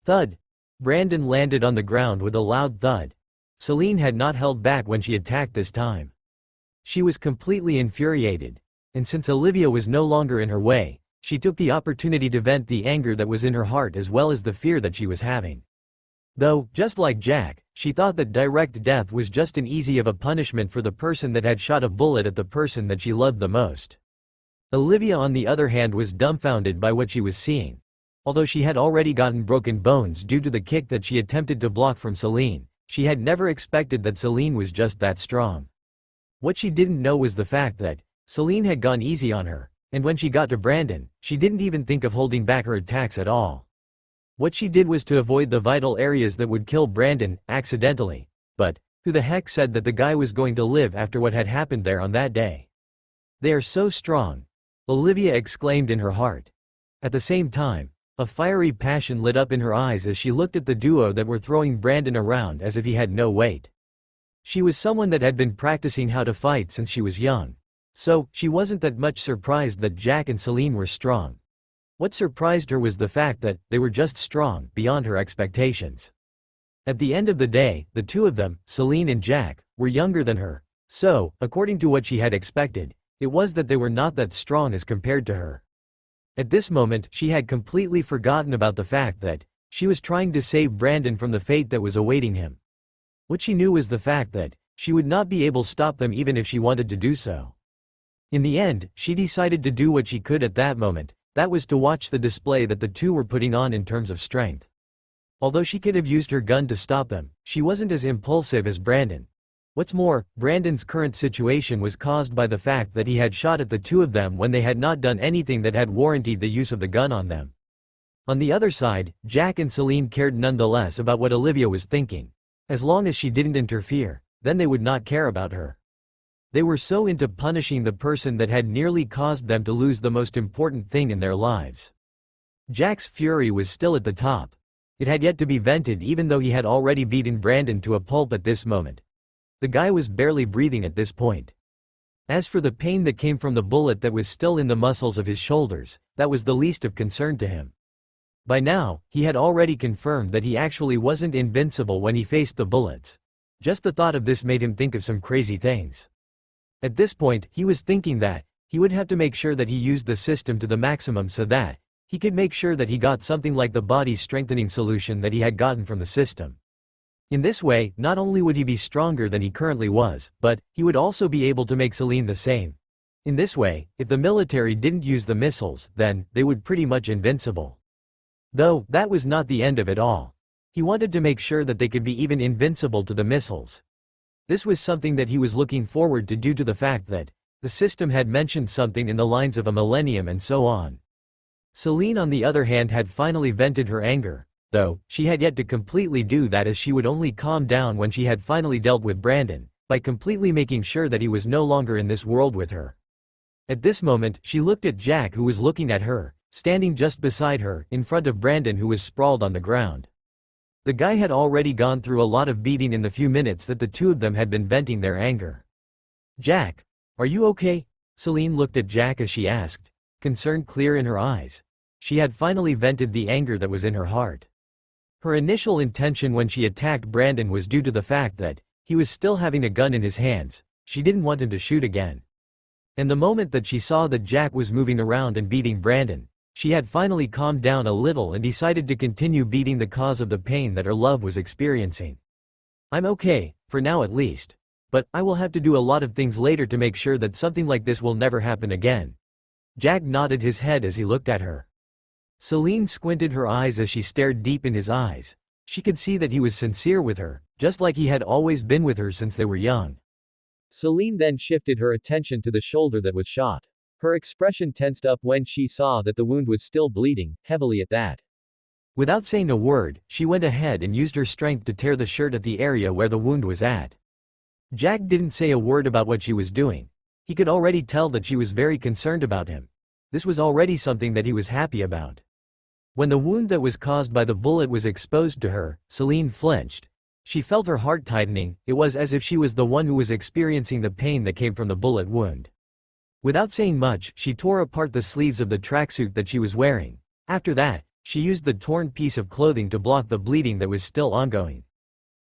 Thud. Brandon landed on the ground with a loud thud. Celine had not held back when she attacked this time. She was completely infuriated, and since Olivia was no longer in her way, she took the opportunity to vent the anger that was in her heart as well as the fear that she was having. Though, just like Jack, she thought that direct death was just an easy of a punishment for the person that had shot a bullet at the person that she loved the most. Olivia on the other hand was dumbfounded by what she was seeing. Although she had already gotten broken bones due to the kick that she attempted to block from Celine, she had never expected that Celine was just that strong. What she didn't know was the fact that Celine had gone easy on her, and when she got to Brandon, she didn't even think of holding back her attacks at all. What she did was to avoid the vital areas that would kill Brandon, accidentally. But who the heck said that the guy was going to live after what had happened there on that day? They are so strong, Olivia exclaimed in her heart. At the same time, a fiery passion lit up in her eyes as she looked at the duo that were throwing Brandon around as if he had no weight. She was someone that had been practicing how to fight since she was young. So, she wasn't that much surprised that Jack and Celine were strong. What surprised her was the fact that they were just strong beyond her expectations. At the end of the day, the two of them, Celine and Jack, were younger than her. So, according to what she had expected, it was that they were not that strong as compared to her. At this moment, she had completely forgotten about the fact that she was trying to save Brandon from the fate that was awaiting him. What she knew was the fact that she would not be able to stop them even if she wanted to do so. In the end, she decided to do what she could at that moment, that was to watch the display that the two were putting on in terms of strength. Although she could have used her gun to stop them, she wasn't as impulsive as Brandon. What's more, Brandon's current situation was caused by the fact that he had shot at the two of them when they had not done anything that had warranted the use of the gun on them. On the other side, Jack and Celine cared nonetheless about what Olivia was thinking. As long as she didn't interfere, then they would not care about her. They were so into punishing the person that had nearly caused them to lose the most important thing in their lives. Jack's fury was still at the top. It had yet to be vented even though he had already beaten Brandon to a pulp at this moment. The guy was barely breathing at this point. As for the pain that came from the bullet that was still in the muscles of his shoulders, that was the least of concern to him. By now, he had already confirmed that he actually wasn't invincible when he faced the bullets. Just the thought of this made him think of some crazy things. At this point, he was thinking that he would have to make sure that he used the system to the maximum so that he could make sure that he got something like the body strengthening solution that he had gotten from the system. In this way, not only would he be stronger than he currently was, but he would also be able to make Celine the same. In this way, if the military didn't use the missiles, then they would pretty much invincible. Though, that was not the end of it all. He wanted to make sure that they could be even invincible to the missiles. This was something that he was looking forward to due to the fact that the system had mentioned something in the lines of a millennium and so on. Celine on the other hand had finally vented her anger, though she had yet to completely do that as she would only calm down when she had finally dealt with Brandon, by completely making sure that he was no longer in this world with her. At this moment, she looked at Jack who was looking at her, standing just beside her, in front of Brandon who was sprawled on the ground. The guy had already gone through a lot of beating in the few minutes that the two of them had been venting their anger. "Jack, are you okay?" Celine looked at Jack as she asked, concern clear in her eyes. She had finally vented the anger that was in her heart. Her initial intention when she attacked Brandon was due to the fact that he was still having a gun in his hands. She didn't want him to shoot again. And the moment that she saw that Jack was moving around and beating Brandon, she had finally calmed down a little and decided to continue beating the cause of the pain that her love was experiencing. "I'm okay, for now at least. But I will have to do a lot of things later to make sure that something like this will never happen again." Jack nodded his head as he looked at her. Celine squinted her eyes as she stared deep in his eyes. She could see that he was sincere with her, just like he had always been with her since they were young. Celine then shifted her attention to the shoulder that was shot. Her expression tensed up when she saw that the wound was still bleeding, heavily at that. Without saying a word, she went ahead and used her strength to tear the shirt at the area where the wound was at. Jack didn't say a word about what she was doing. He could already tell that she was very concerned about him. This was already something that he was happy about. When the wound that was caused by the bullet was exposed to her, Celine flinched. She felt her heart tightening. It was as if she was the one who was experiencing the pain that came from the bullet wound. Without saying much, she tore apart the sleeves of the tracksuit that she was wearing. After that, she used the torn piece of clothing to block the bleeding that was still ongoing.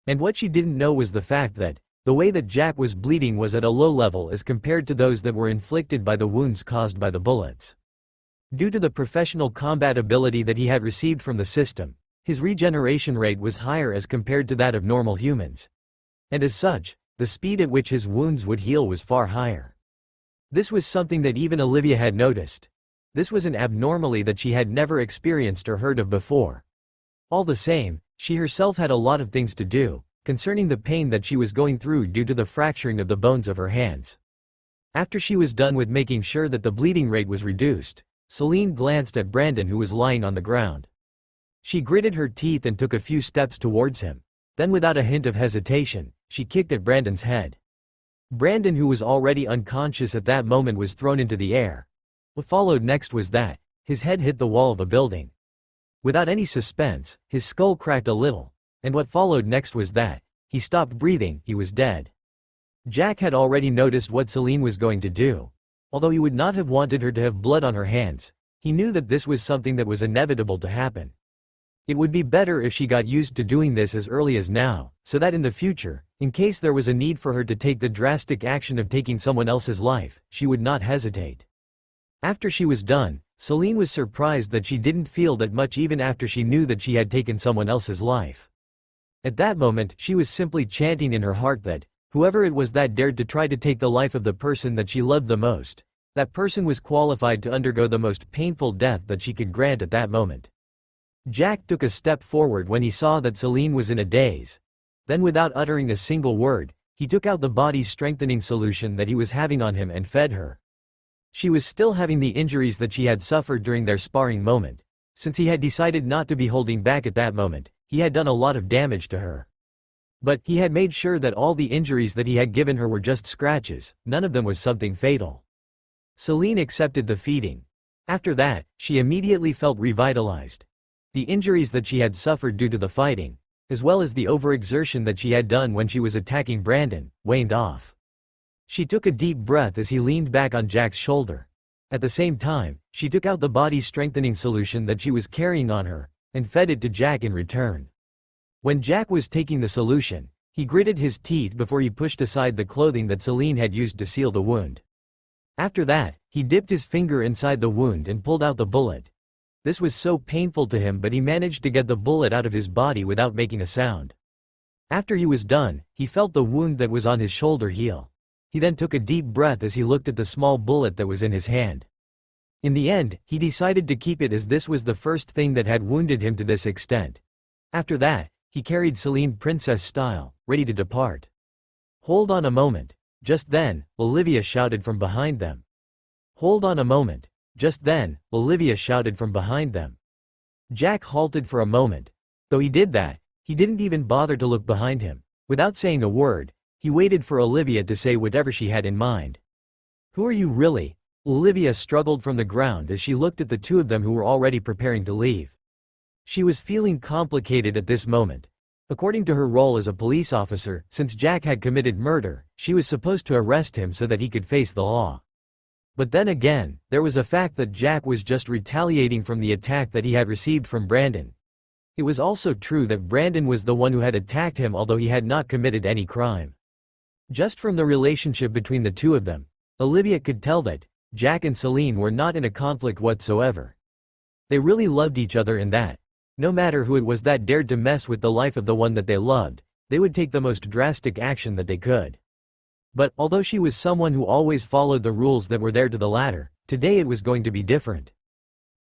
And what she didn't know was the fact that, the way that Jack was bleeding was at a low level as compared to those that were inflicted by the wounds caused by the bullets. Due to the professional combat ability that he had received from the system, his regeneration rate was higher as compared to that of normal humans. And as such, the speed at which his wounds would heal was far higher. This was something that even Olivia had noticed. This was an abnormality that she had never experienced or heard of before. All the same, she herself had a lot of things to do, concerning the pain that she was going through due to the fracturing of the bones of her hands. After she was done with making sure that the bleeding rate was reduced, Celine glanced at Brandon, who was lying on the ground. She gritted her teeth and took a few steps towards him. Then, without a hint of hesitation, she kicked at Brandon's head. Brandon, who was already unconscious at that moment, was thrown into the air. What followed next was that his head hit the wall of a building. Without any suspense, his skull cracked a little, and what followed next was that he stopped breathing. He was dead. Jack had already noticed what Celine was going to do. Although he would not have wanted her to have blood on her hands, he knew that this was something that was inevitable to happen. It would be better if she got used to doing this as early as now, so that in the future, in case there was a need for her to take the drastic action of taking someone else's life, she would not hesitate. After she was done, Celine was surprised that she didn't feel that much even after she knew that she had taken someone else's life. At that moment, she was simply chanting in her heart that, whoever it was that dared to try to take the life of the person that she loved the most, that person was qualified to undergo the most painful death that she could grant at that moment. Jack took a step forward when he saw that Celine was in a daze. Then, without uttering a single word, he took out the body strengthening solution that he was having on him and fed her. She was still having the injuries that she had suffered during their sparring moment. Since he had decided not to be holding back at that moment, he had done a lot of damage to her. But he had made sure that all the injuries that he had given her were just scratches, none of them was something fatal. Celine accepted the feeding. After that, she immediately felt revitalized. The injuries that she had suffered due to the fighting, as well as the overexertion that she had done when she was attacking Brandon, waned off. She took a deep breath as he leaned back on Jack's shoulder. At the same time, she took out the body strengthening solution that she was carrying on her, and fed it to Jack in return. When Jack was taking the solution, he gritted his teeth before he pushed aside the clothing that Celine had used to seal the wound. After that, he dipped his finger inside the wound and pulled out the bullet. This was so painful to him, but he managed to get the bullet out of his body without making a sound. After he was done, he felt the wound that was on his shoulder heal. He then took a deep breath as he looked at the small bullet that was in his hand. In the end, he decided to keep it as this was the first thing that had wounded him to this extent. After that, he carried Celine princess style, ready to depart. "Hold on a moment." Just then, Olivia shouted from behind them. "Hold on a moment." Just then, Olivia shouted from behind them. Jack halted for a moment. Though he did that, he didn't even bother to look behind him. Without saying a word, he waited for Olivia to say whatever she had in mind. "Who are you really?" Olivia struggled from the ground as she looked at the two of them who were already preparing to leave. She was feeling complicated at this moment. According to her role as a police officer, since Jack had committed murder, she was supposed to arrest him so that he could face the law. But then again, there was a fact that Jack was just retaliating from the attack that he had received from Brandon. It was also true that Brandon was the one who had attacked him, although he had not committed any crime. Just from the relationship between the two of them, Olivia could tell that Jack and Celine were not in a conflict whatsoever. They really loved each other, in that no matter who it was that dared to mess with the life of the one that they loved, they would take the most drastic action that they could. But, although she was someone who always followed the rules that were there to the latter, today it was going to be different.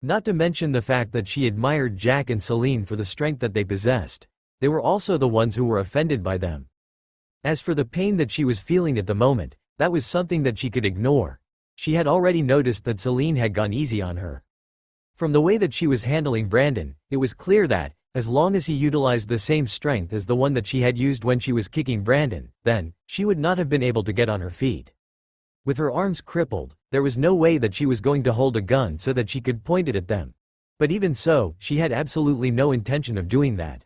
Not to mention the fact that she admired Jack and Celine for the strength that they possessed. They were also the ones who were offended by them. As for the pain that she was feeling at the moment, that was something that she could ignore. She had already noticed that Celine had gone easy on her. From the way that she was handling Brandon, it was clear that, as long as he utilized the same strength as the one that she had used when she was kicking Brandon, then, she would not have been able to get on her feet. With her arms crippled, there was no way that she was going to hold a gun so that she could point it at them. But even so, she had absolutely no intention of doing that.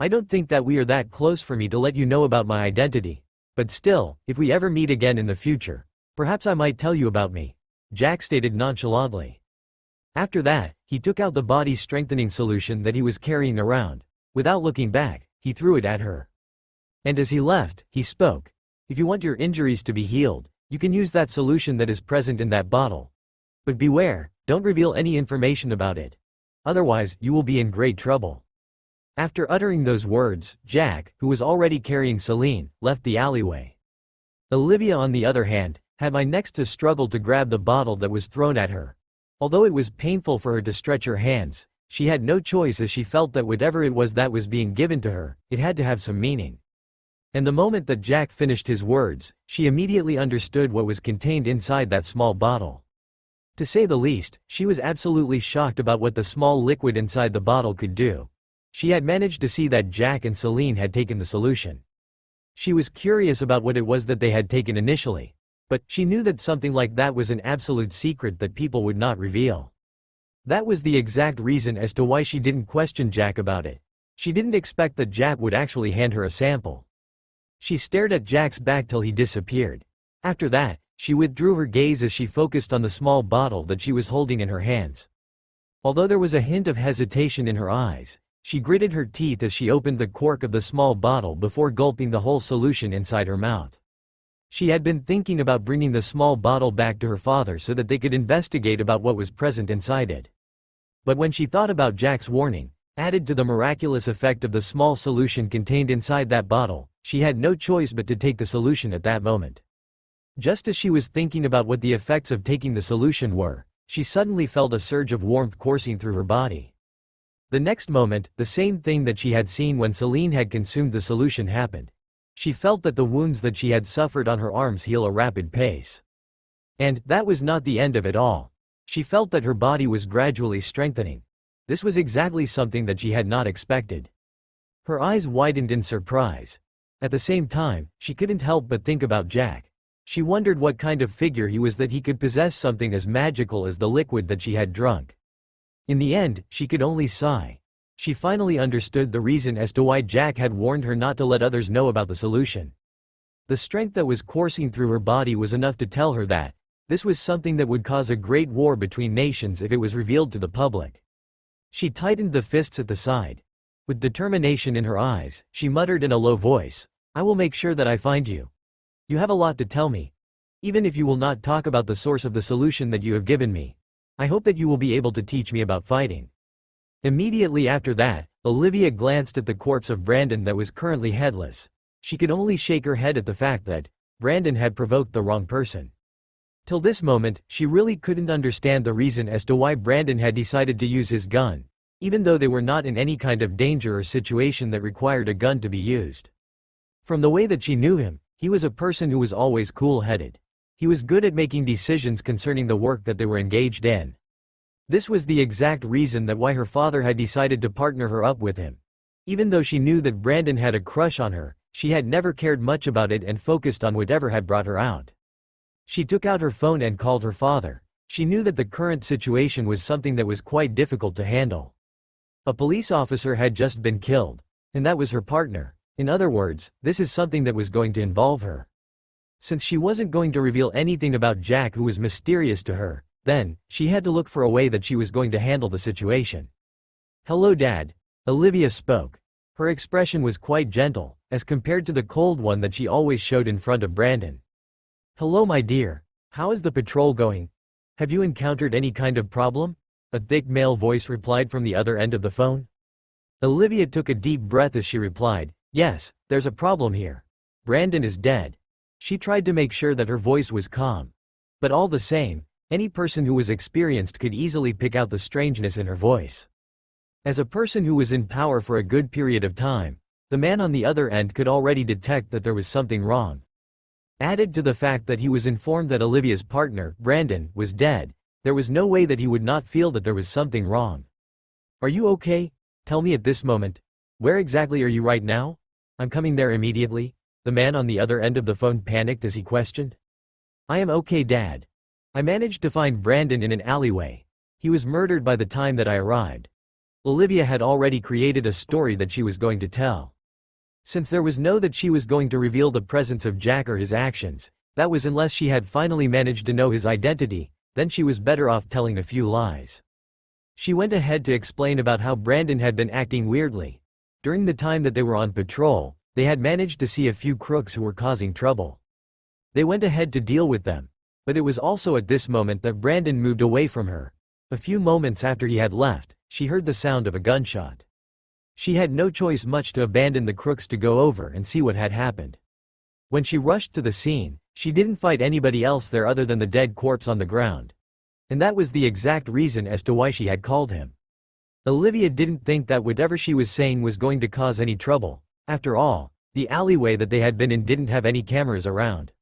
"I don't think that we are that close for me to let you know about my identity. But still, if we ever meet again in the future, perhaps I might tell you about me," Jack stated nonchalantly. After that, he took out the body-strengthening solution that he was carrying around. Without looking back, he threw it at her. And as he left, he spoke. If you want your injuries to be healed, you can use that solution that is present in that bottle. But beware, don't reveal any information about it. Otherwise, you will be in great trouble. After uttering those words, Jack, who was already carrying Celine, left the alleyway. Olivia, on the other hand, had by next to struggle to grab the bottle that was thrown at her. Although it was painful for her to stretch her hands, she had no choice as she felt that whatever it was that was being given to her, it had to have some meaning. And the moment that Jack finished his words, she immediately understood what was contained inside that small bottle. To say the least, she was absolutely shocked about what the small liquid inside the bottle could do. She had managed to see that Jack and Celine had taken the solution. She was curious about what it was that they had taken initially, but she knew that something like that was an absolute secret that people would not reveal. That was the exact reason as to why she didn't question Jack about it. She didn't expect that Jack would actually hand her a sample. She stared at Jack's back till he disappeared. After that, she withdrew her gaze as she focused on the small bottle that she was holding in her hands. Although there was a hint of hesitation in her eyes, she gritted her teeth as she opened the cork of the small bottle before gulping the whole solution inside her mouth. She had been thinking about bringing the small bottle back to her father so that they could investigate about what was present inside it. But when she thought about Jack's warning, added to the miraculous effect of the small solution contained inside that bottle, she had no choice but to take the solution at that moment. Just as she was thinking about what the effects of taking the solution were, she suddenly felt a surge of warmth coursing through her body. The next moment, the same thing that she had seen when Celine had consumed the solution happened. She felt that the wounds that she had suffered on her arms heal a rapid pace. And that was not the end of it all. She felt that her body was gradually strengthening. This was exactly something that she had not expected. Her eyes widened in surprise. At the same time, she couldn't help but think about Jack. She wondered what kind of figure he was that he could possess something as magical as the liquid that she had drunk. In the end, she could only sigh. She finally understood the reason as to why Jack had warned her not to let others know about the solution. The strength that was coursing through her body was enough to tell her that this was something that would cause a great war between nations if it was revealed to the public. She tightened the fists at the side. With determination in her eyes, she muttered in a low voice, "I will make sure that I find you. You have a lot to tell me. Even if you will not talk about the source of the solution that you have given me, I hope that you will be able to teach me about fighting." Immediately after that, Olivia glanced at the corpse of Brandon that was currently headless. She could only shake her head at the fact that Brandon had provoked the wrong person. Till this moment, she really couldn't understand the reason as to why Brandon had decided to use his gun, even though they were not in any kind of danger or situation that required a gun to be used. From the way that she knew him, he was a person who was always cool-headed. He was good at making decisions concerning the work that they were engaged in. This was the exact reason that why her father had decided to partner her up with him. Even though she knew that Brandon had a crush on her, she had never cared much about it and focused on whatever had brought her out. She took out her phone and called her father. She knew that the current situation was something that was quite difficult to handle. A police officer had just been killed, and that was her partner. In other words, this is something that was going to involve her. Since she wasn't going to reveal anything about Jack, who was mysterious to her, then she had to look for a way that she was going to handle the situation. "Hello, Dad," Olivia spoke. Her expression was quite gentle, as compared to the cold one that she always showed in front of Brandon. "Hello, my dear. How is the patrol going? Have you encountered any kind of problem?" a thick male voice replied from the other end of the phone. Olivia took a deep breath as she replied, "Yes, there's a problem here. Brandon is dead." She tried to make sure that her voice was calm. But all the same, any person who was experienced could easily pick out the strangeness in her voice. As a person who was in power for a good period of time, the man on the other end could already detect that there was something wrong. Added to the fact that he was informed that Olivia's partner, Brandon, was dead, there was no way that he would not feel that there was something wrong. "Are you okay? Tell me at this moment. Where exactly are you right now?" "I'm coming there immediately," the man on the other end of the phone panicked as he questioned. "I am okay, Dad. I managed to find Brandon in an alleyway. He was murdered by the time that I arrived." Olivia had already created a story that she was going to tell. Since there was no that she was going to reveal the presence of Jack or his actions, that was unless she had finally managed to know his identity, then she was better off telling a few lies. She went ahead to explain about how Brandon had been acting weirdly. During the time that they were on patrol, they had managed to see a few crooks who were causing trouble. They went ahead to deal with them. But it was also at this moment that Brandon moved away from her. A few moments after he had left, she heard the sound of a gunshot. She had no choice much to abandon the crooks to go over and see what had happened. When she rushed to the scene, she didn't fight anybody else there other than the dead corpse on the ground. And that was the exact reason as to why she had called him. Olivia didn't think that whatever she was saying was going to cause any trouble. After all, the alleyway that they had been in didn't have any cameras around.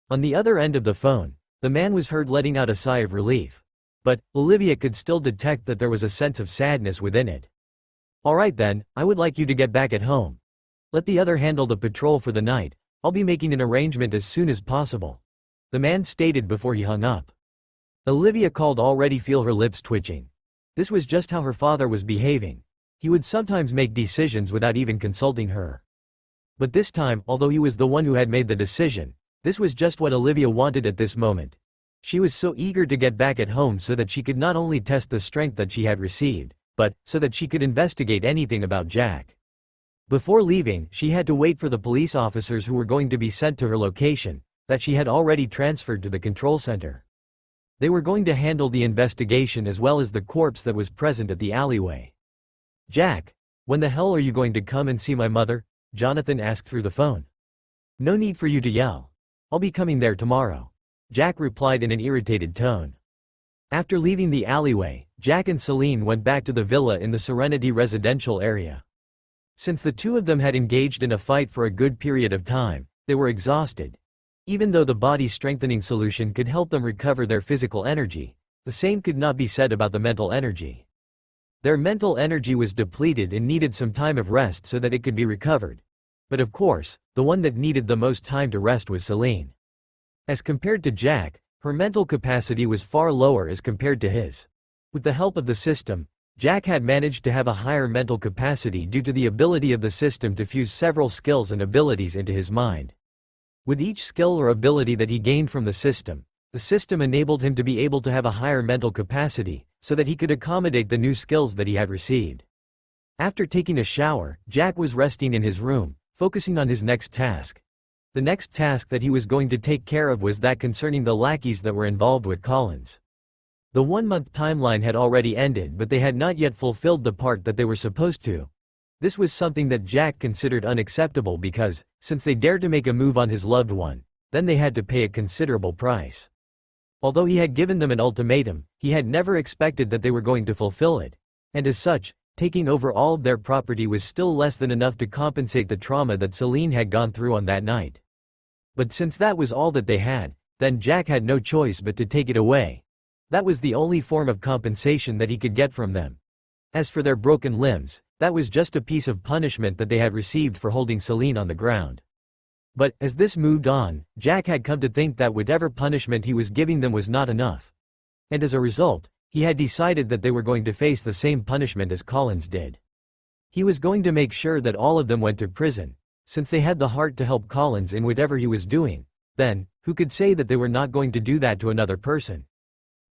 On the other end of the phone, the man was heard letting out a sigh of relief. But Olivia could still detect that there was a sense of sadness within it. "Alright then, I would like you to get back at home. Let the other handle the patrol for the night. I'll be making an arrangement as soon as possible," the man stated before he hung up. Olivia could already feel her lips twitching. This was just how her father was behaving. He would sometimes make decisions without even consulting her. But this time, although he was the one who had made the decision, this was just what Olivia wanted at this moment. She was so eager to get back at home so that she could not only test the strength that she had received, but so that she could investigate anything about Jack. Before leaving, she had to wait for the police officers who were going to be sent to her location, that she had already transferred to the control center. They were going to handle the investigation as well as the corpse that was present at the alleyway. "Jack, when the hell are you going to come and see my mother?" Jonathan asked through the phone. "No need for you to yell. I'll be coming there tomorrow," Jack replied in an irritated tone. After leaving the alleyway, Jack and Celine went back to the villa in the Serenity residential area. Since the two of them had engaged in a fight for a good period of time, they were exhausted. Even though the body strengthening solution could help them recover their physical energy, the same could not be said about the mental energy. Their mental energy was depleted and needed some time of rest so that it could be recovered. But of course, the one that needed the most time to rest was Celine. As compared to Jack, her mental capacity was far lower as compared to his. With the help of the system, Jack had managed to have a higher mental capacity due to the ability of the system to fuse several skills and abilities into his mind. With each skill or ability that he gained from the system enabled him to be able to have a higher mental capacity, so that he could accommodate the new skills that he had received. After taking a shower, Jack was resting in his room, focusing on his next task. The next task that he was going to take care of was that concerning the lackeys that were involved with Collins. The 1-month timeline had already ended, but they had not yet fulfilled the part that they were supposed to. This was something that Jack considered unacceptable because, since they dared to make a move on his loved one, then they had to pay a considerable price. Although he had given them an ultimatum, he had never expected that they were going to fulfill it. And as such, taking over all of their property was still less than enough to compensate the trauma that Celine had gone through on that night. But since that was all that they had, then Jack had no choice but to take it away. That was the only form of compensation that he could get from them. As for their broken limbs, that was just a piece of punishment that they had received for holding Celine on the ground. But, as this moved on, Jack had come to think that whatever punishment he was giving them was not enough. And as a result, he had decided that they were going to face the same punishment as Collins did. He was going to make sure that all of them went to prison. Since they had the heart to help Collins in whatever he was doing, then, who could say that they were not going to do that to another person?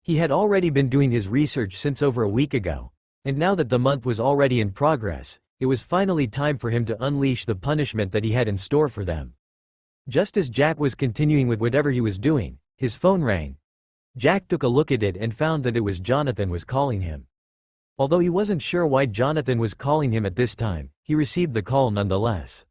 He had already been doing his research since over a week ago, and now that the month was already in progress, it was finally time for him to unleash the punishment that he had in store for them. Just as Jack was continuing with whatever he was doing, his phone rang. Jack took a look at it and found that it was Jonathan was calling him. Although he wasn't sure why Jonathan was calling him at this time, he received the call nonetheless.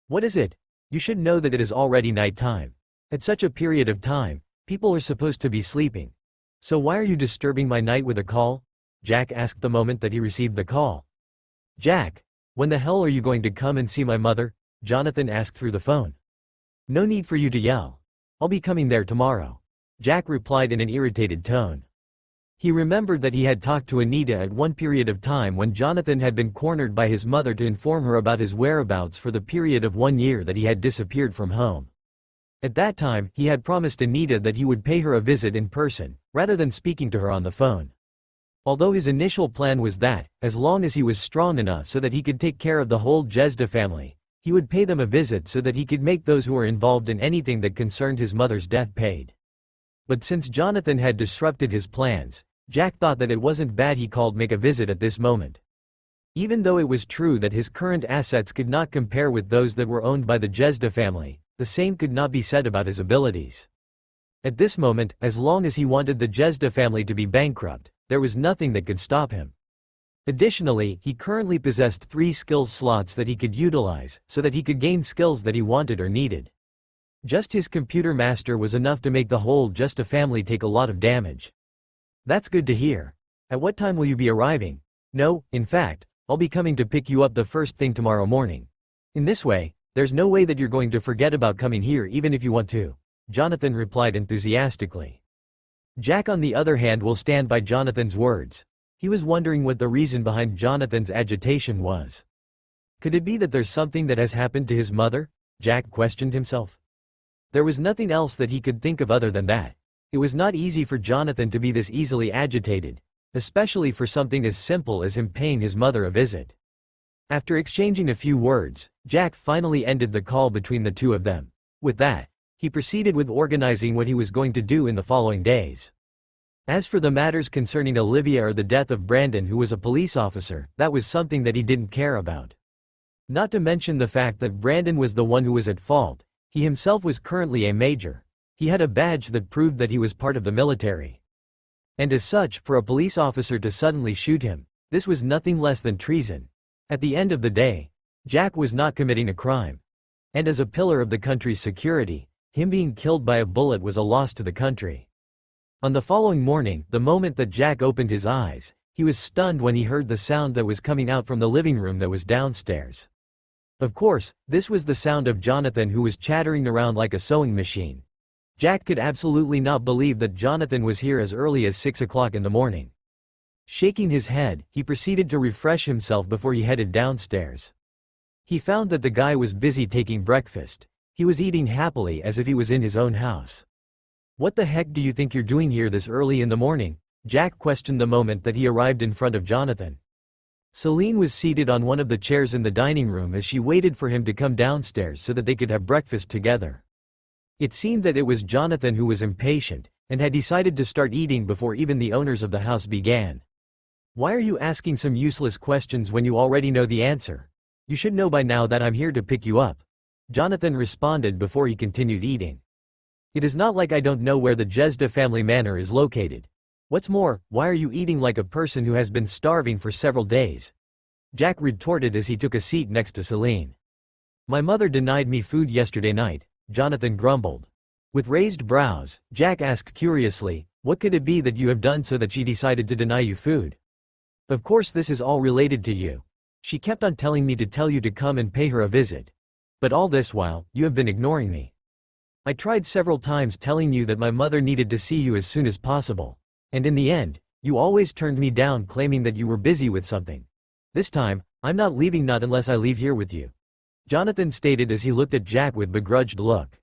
"What is it? You should know that it is already night time. At such a period of time, people are supposed to be sleeping. So why are you disturbing my night with a call?" Jack asked the moment that he received the call. "Jack, when the hell are you going to come and see my mother?" Jonathan asked through the phone. "No need for you to yell. I'll be coming there tomorrow," Jack replied in an irritated tone. He remembered that he had talked to Anita at one period of time when Jonathan had been cornered by his mother to inform her about his whereabouts for the period of 1 year that he had disappeared from home. At that time, he had promised Anita that he would pay her a visit in person, rather than speaking to her on the phone. Although his initial plan was that, as long as he was strong enough so that he could take care of the whole Jezda family, he would pay them a visit so that he could make those who were involved in anything that concerned his mother's death paid. But since Jonathan had disrupted his plans, Jack thought that it wasn't bad he called make a visit at this moment. Even though it was true that his current assets could not compare with those that were owned by the Jezda family, the same could not be said about his abilities. At this moment, as long as he wanted the Jezda family to be bankrupt, there was nothing that could stop him. Additionally, he currently possessed 3 skills slots that he could utilize, so that he could gain skills that he wanted or needed. Just his computer master was enough to make the whole Jezda family take a lot of damage. That's good to hear. At what time will you be arriving? No, in fact, I'll be coming to pick you up the first thing tomorrow morning. In this way, there's no way that you're going to forget about coming here even if you want to, Jonathan replied enthusiastically. Jack on the other hand will stand by Jonathan's words. He was wondering what the reason behind Jonathan's agitation was. Could it be that there's something that has happened to his mother? Jack questioned himself. There was nothing else that he could think of other than that. It was not easy for Jonathan to be this easily agitated, especially for something as simple as him paying his mother a visit. After exchanging a few words, Jack finally ended the call between the two of them. With that, he proceeded with organizing what he was going to do in the following days. As for the matters concerning Olivia or the death of Brandon, who was a police officer, that was something that he didn't care about. Not to mention the fact that Brandon was the one who was at fault. He himself was currently a major. He had a badge that proved that he was part of the military. And as such, for a police officer to suddenly shoot him, this was nothing less than treason. At the end of the day, Jack was not committing a crime. And as a pillar of the country's security, him being killed by a bullet was a loss to the country. On the following morning, the moment that Jack opened his eyes, he was stunned when he heard the sound that was coming out from the living room that was downstairs. Of course, this was the sound of Jonathan, who was chattering around like a sewing machine. Jack could absolutely not believe that Jonathan was here as early as 6 o'clock in the morning. Shaking his head, he proceeded to refresh himself before he headed downstairs. He found that the guy was busy taking breakfast. He was eating happily as if he was in his own house. "What the heck do you think you're doing here this early in the morning?" Jack questioned the moment that he arrived in front of Jonathan. Celine was seated on one of the chairs in the dining room as she waited for him to come downstairs so that they could have breakfast together. It seemed that it was Jonathan who was impatient, and had decided to start eating before even the owners of the house began. "Why are you asking some useless questions when you already know the answer? You should know by now that I'm here to pick you up," Jonathan responded before he continued eating. "It is not like I don't know where the Jezda family manor is located. What's more, why are you eating like a person who has been starving for several days?" Jack retorted as he took a seat next to Celine. "My mother denied me food yesterday night," Jonathan grumbled. With raised brows, Jack asked curiously, "What could it be that you have done so that she decided to deny you food?" "Of course this is all related to you. She kept on telling me to tell you to come and pay her a visit. But all this while, you have been ignoring me. I tried several times telling you that my mother needed to see you as soon as possible. And in the end, you always turned me down, claiming that you were busy with something. This time, I'm not leaving, not unless I leave here with you," Jonathan stated as he looked at Jack with begrudged look.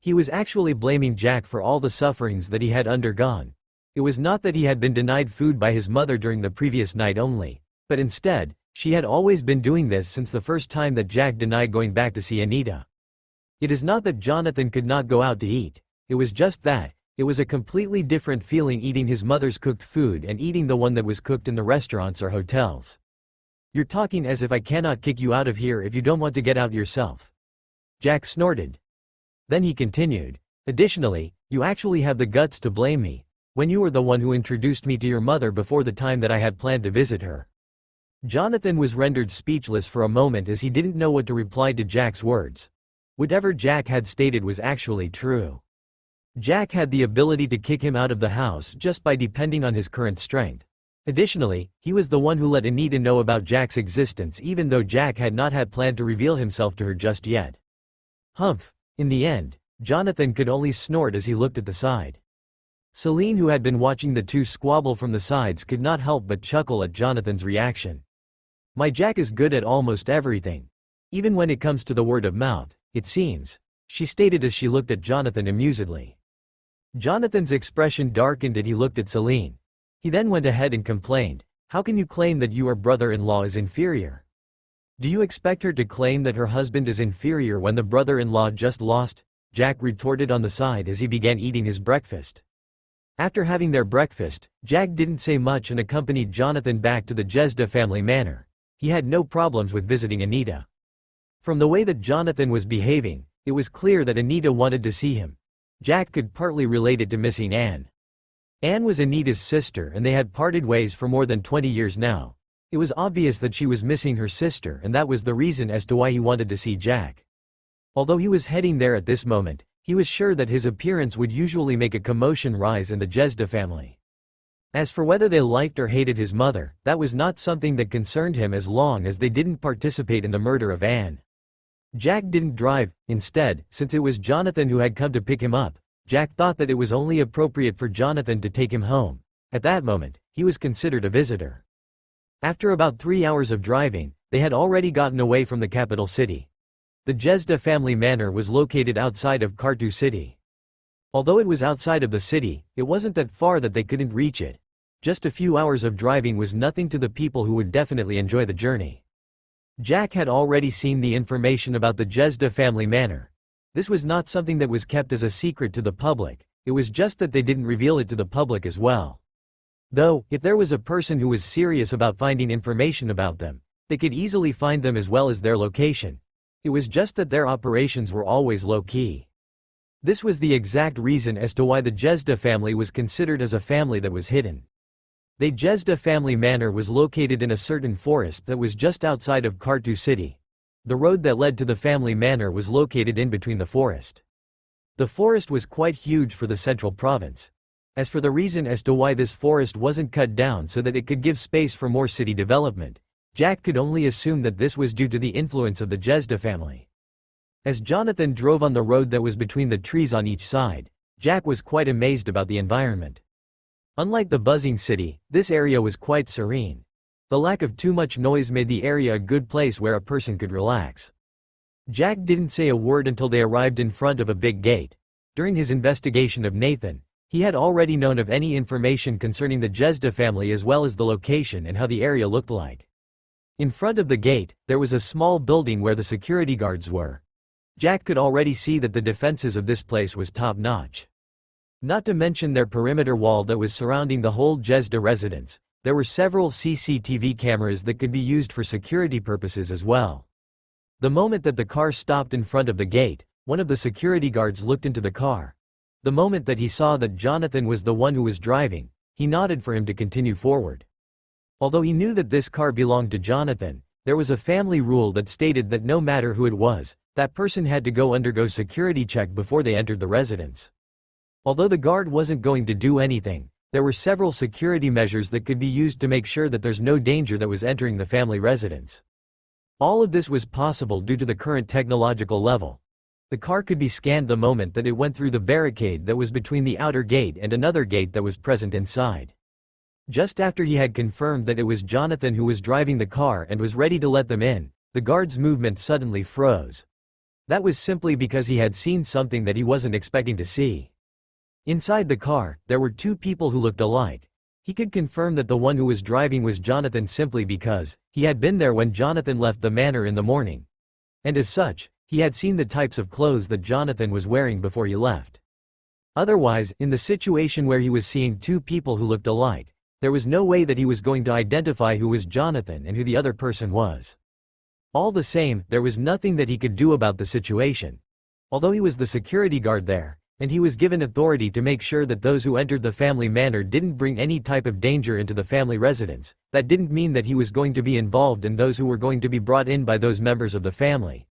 He was actually blaming Jack for all the sufferings that he had undergone. It was not that he had been denied food by his mother during the previous night only, but instead, she had always been doing this since the first time that Jack denied going back to see Anita. It is not that Jonathan could not go out to eat, it was just that, it was a completely different feeling eating his mother's cooked food and eating the one that was cooked in the restaurants or hotels. "You're talking as if I cannot kick you out of here if you don't want to get out yourself," Jack snorted. Then he continued, "Additionally, you actually have the guts to blame me, when you were the one who introduced me to your mother before the time that I had planned to visit her." Jonathan was rendered speechless for a moment as he didn't know what to reply to Jack's words. Whatever Jack had stated was actually true. Jack had the ability to kick him out of the house just by depending on his current strength. Additionally, he was the one who let Anita know about Jack's existence even though Jack had not had planned to reveal himself to her just yet. Humph. In the end, Jonathan could only snort as he looked at the side. Celine, who had been watching the two squabble from the sides, could not help but chuckle at Jonathan's reaction. "My Jack is good at almost everything. Even when it comes to the word of mouth, it seems," she stated as she looked at Jonathan amusedly. Jonathan's expression darkened and he looked at Celine. He then went ahead and complained, "How can you claim that your brother-in-law is inferior? Do you expect her to claim that her husband is inferior when the brother-in-law just lost?" Jack retorted on the side as he began eating his breakfast. After having their breakfast, Jack didn't say much and accompanied Jonathan back to the Jesda family manor. He had no problems with visiting Anita. From the way that Jonathan was behaving, it was clear that Anita wanted to see him. Jack could partly relate it to missing Anne. Anne was Anita's sister and they had parted ways for more than 20 years now. It was obvious that she was missing her sister and that was the reason as to why he wanted to see Jack. Although he was heading there at this moment, he was sure that his appearance would usually make a commotion rise in the Jesda family. As for whether they liked or hated his mother, that was not something that concerned him as long as they didn't participate in the murder of Anne. Jack didn't drive. Instead, since it was Jonathan who had come to pick him up, Jack thought that it was only appropriate for Jonathan to take him home. At that moment, he was considered a visitor. After about 3 hours of driving, they had already gotten away from the capital city. The Jesda family manor was located outside of Kartu city. Although it was outside of the city, it wasn't that far that they couldn't reach it. Just a few hours of driving was nothing to the people who would definitely enjoy the journey. Jack had already seen the information about the Jesda family manor. This was not something that was kept as a secret to the public, it was just that they didn't reveal it to the public as well. Though, if there was a person who was serious about finding information about them, they could easily find them as well as their location. It was just that their operations were always low-key. This was the exact reason as to why the Jesda family was considered as a family that was hidden. The Jesda family manor was located in a certain forest that was just outside of Kartu city. The road that led to the family manor was located in between the forest. The forest was quite huge for the central province. As for the reason as to why this forest wasn't cut down so that it could give space for more city development, Jack could only assume that this was due to the influence of the Jesda family. As Jonathan drove on the road that was between the trees on each side, Jack was quite amazed about the environment. Unlike the buzzing city, this area was quite serene. The lack of too much noise made the area a good place where a person could relax. Jack didn't say a word until they arrived in front of a big gate. During his investigation of Nathan, he had already known of any information concerning the Jesda family as well as the location and how the area looked like. In front of the gate, there was a small building where the security guards were. Jack could already see that the defenses of this place was top-notch. Not to mention their perimeter wall that was surrounding the whole Jesda residence, there were several CCTV cameras that could be used for security purposes as well. The moment that the car stopped in front of the gate, one of the security guards looked into the car. The moment that he saw that Jonathan was the one who was driving, he nodded for him to continue forward. Although he knew that this car belonged to Jonathan, there was a family rule that stated that no matter who it was, that person had to undergo security check before they entered the residence. Although the guard wasn't going to do anything, there were several security measures that could be used to make sure that there's no danger that was entering the family residence. All of this was possible due to the current technological level. The car could be scanned the moment that it went through the barricade that was between the outer gate and another gate that was present inside. Just after he had confirmed that it was Jonathan who was driving the car and was ready to let them in, the guard's movement suddenly froze. That was simply because he had seen something that he wasn't expecting to see. Inside the car, there were two people who looked alike. He could confirm that the one who was driving was Jonathan simply because he had been there when Jonathan left the manor in the morning. And as such, he had seen the types of clothes that Jonathan was wearing before he left. Otherwise, in the situation where he was seeing two people who looked alike, there was no way that he was going to identify who was Jonathan and who the other person was. All the same, there was nothing that he could do about the situation. Although he was the security guard there, and he was given authority to make sure that those who entered the family manor didn't bring any type of danger into the family residence, that didn't mean that he was going to be involved in those who were going to be brought in by those members of the family.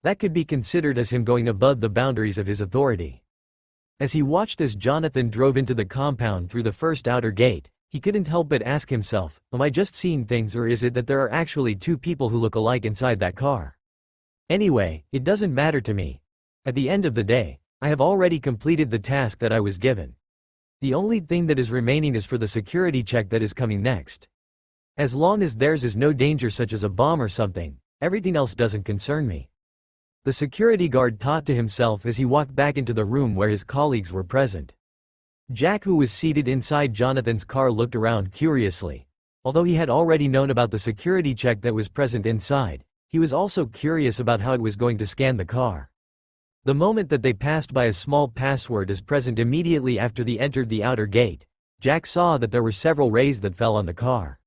That could be considered as him going above the boundaries of his authority. As he watched as Jonathan drove into the compound through the first outer gate, he couldn't help but ask himself, am I just seeing things or is it that there are actually two people who look alike inside that car? Anyway, it doesn't matter to me. At the end of the day, I have already completed the task that I was given. The only thing that is remaining is for the security check that is coming next. As long as theirs is no danger such as a bomb or something, everything else doesn't concern me. The security guard thought to himself as he walked back into the room where his colleagues were present. Jack, who was seated inside Jonathan's car, looked around curiously. Although he had already known about the security check that was present inside, he was also curious about how it was going to scan the car. The moment that they passed by a small password is present immediately after they entered the outer gate, Jack saw that there were several rays that fell on the car.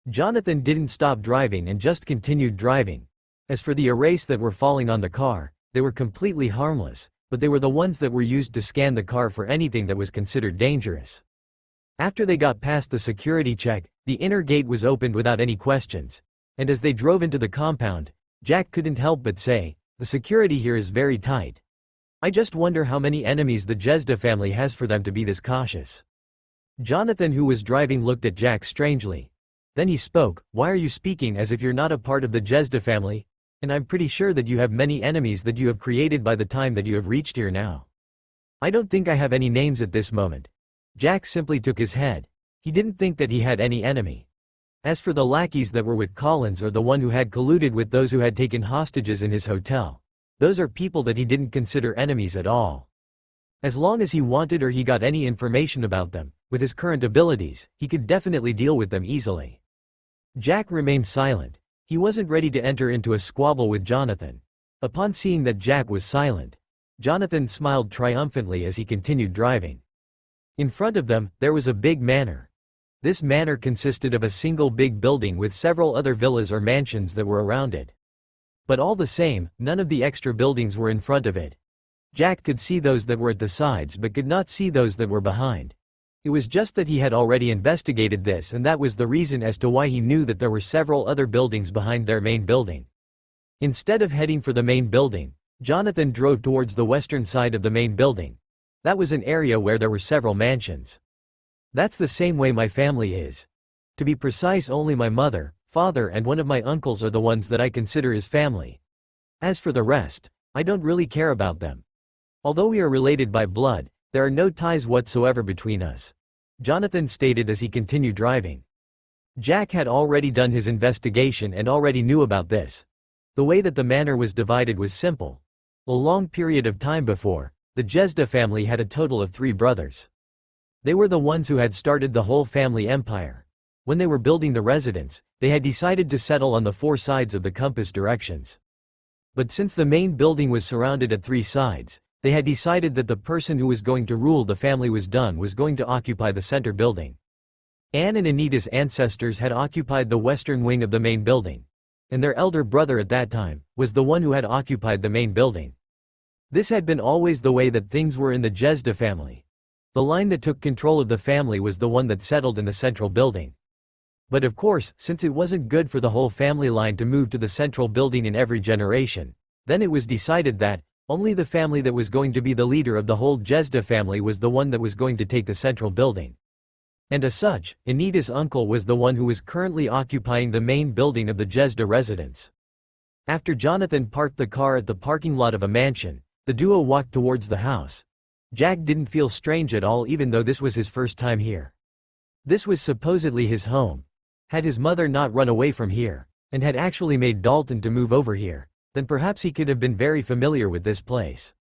Jonathan didn't stop driving and just continued driving. As for the erase that were falling on the car, they were completely harmless, but they were the ones that were used to scan the car for anything that was considered dangerous. After they got past the security check, the inner gate was opened without any questions, and as they drove into the compound, Jack couldn't help but say, "The security here is very tight. I just wonder how many enemies the Jezda family has for them to be this cautious." Jonathan, who was driving, looked at Jack strangely. Then he spoke, "Why are you speaking as if you're not a part of the Jezda family? And I'm pretty sure that you have many enemies that you have created by the time that you have reached here now." "I don't think I have any names at this moment." Jack simply took his head. He didn't think that he had any enemy. As for the lackeys that were with Collins or the one who had colluded with those who had taken hostages in his hotel, those are people that he didn't consider enemies at all. As long as he wanted or he got any information about them, with his current abilities, he could definitely deal with them easily. Jack remained silent. He wasn't ready to enter into a squabble with Jonathan. Upon seeing that Jack was silent, Jonathan smiled triumphantly as he continued driving. In front of them, there was a big manor. This manor consisted of a single big building with several other villas or mansions that were around it. But all the same, none of the extra buildings were in front of it. Jack could see those that were at the sides but could not see those that were behind. It was just that he had already investigated this, and that was the reason as to why he knew that there were several other buildings behind their main building. Instead of heading for the main building, Jonathan drove towards the western side of the main building. That was an area where there were several mansions. "That's the same way my family is. To be precise, only my mother, father and one of my uncles are the ones that I consider as family. As for the rest, I don't really care about them. Although we are related by blood, there are no ties whatsoever between us," Jonathan stated as he continued driving. Jack had already done his investigation and already knew about this. The way that the manor was divided was simple. A long period of time before, the Jezda family had a total of 3 brothers. They were the ones who had started the whole family empire. When they were building the residence, they had decided to settle on the 4 sides of the compass directions. But since the main building was surrounded at 3 sides, they had decided that the person who was going to rule the family was going to occupy the center building. Anne and Anita's ancestors had occupied the western wing of the main building, and their elder brother at that time was the one who had occupied the main building. This had been always the way that things were in the Jezda family. The line that took control of the family was the one that settled in the central building. But of course, since it wasn't good for the whole family line to move to the central building in every generation, then it was decided that only the family that was going to be the leader of the whole Jezda family was the one that was going to take the central building. And as such, Anita's uncle was the one who was currently occupying the main building of the Jezda residence. After Jonathan parked the car at the parking lot of a mansion, the duo walked towards the house. Jack didn't feel strange at all, even though this was his first time here. This was supposedly his home. Had his mother not run away from here, and had actually made Dalton to move over here, then perhaps he could have been very familiar with this place.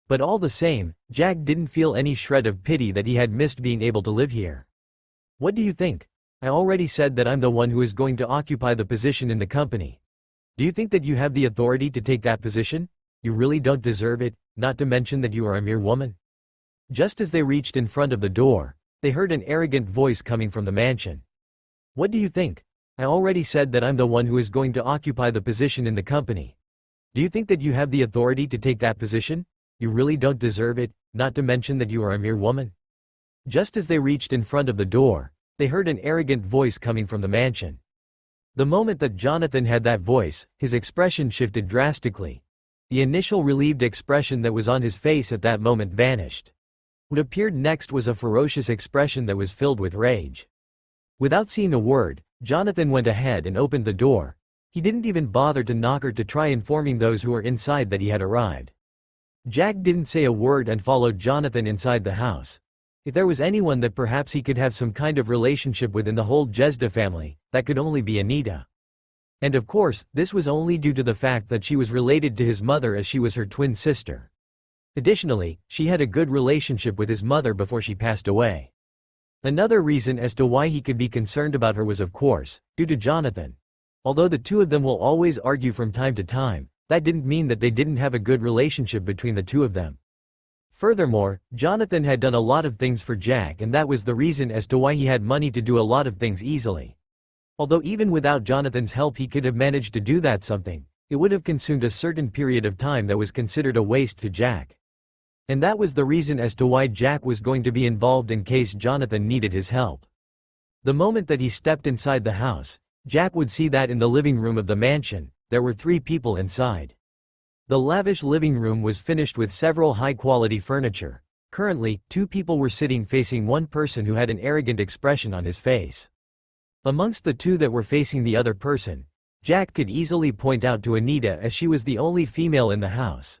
But all the same, Jack didn't feel any shred of pity that he had missed being able to live here. "What do you think? I already said that I'm the one who is going to occupy the position in the company. Do you think that you have the authority to take that position? You really don't deserve it, not to mention that you are a mere woman." Just as they reached in front of the door, they heard an arrogant voice coming from the mansion. "What do you think? I already said that I'm the one who is going to occupy the position in the company. Do you think that you have the authority to take that position? You really don't deserve it, not to mention that you are a mere woman." Just as they reached in front of the door, they heard an arrogant voice coming from the mansion. The moment that Jonathan had that voice, his expression shifted drastically. The initial relieved expression that was on his face at that moment vanished. What appeared next was a ferocious expression that was filled with rage. Without saying a word, Jonathan went ahead and opened the door. He didn't even bother to knock or to try informing those who were inside that he had arrived. Jack didn't say a word and followed Jonathan inside the house. If there was anyone that perhaps he could have some kind of relationship with in the whole Jezda family, that could only be Anita. And of course, this was only due to the fact that she was related to his mother as she was her twin sister. Additionally, she had a good relationship with his mother before she passed away. Another reason as to why he could be concerned about her was, of course, due to Jonathan. Although the two of them will always argue from time to time, that didn't mean that they didn't have a good relationship between the two of them. Furthermore, Jonathan had done a lot of things for Jack, and that was the reason as to why he had money to do a lot of things easily. Although even without Jonathan's help he could have managed to do that something, it would have consumed a certain period of time that was considered a waste to Jack. And that was the reason as to why Jack was going to be involved in case Jonathan needed his help. The moment that he stepped inside the house, Jack would see that in the living room of the mansion, there were 3 people inside. The lavish living room was finished with several high-quality furniture. Currently, 2 people were sitting facing one person who had an arrogant expression on his face. Amongst the 2 that were facing the other person, Jack could easily point out to Anita as she was the only female in the house.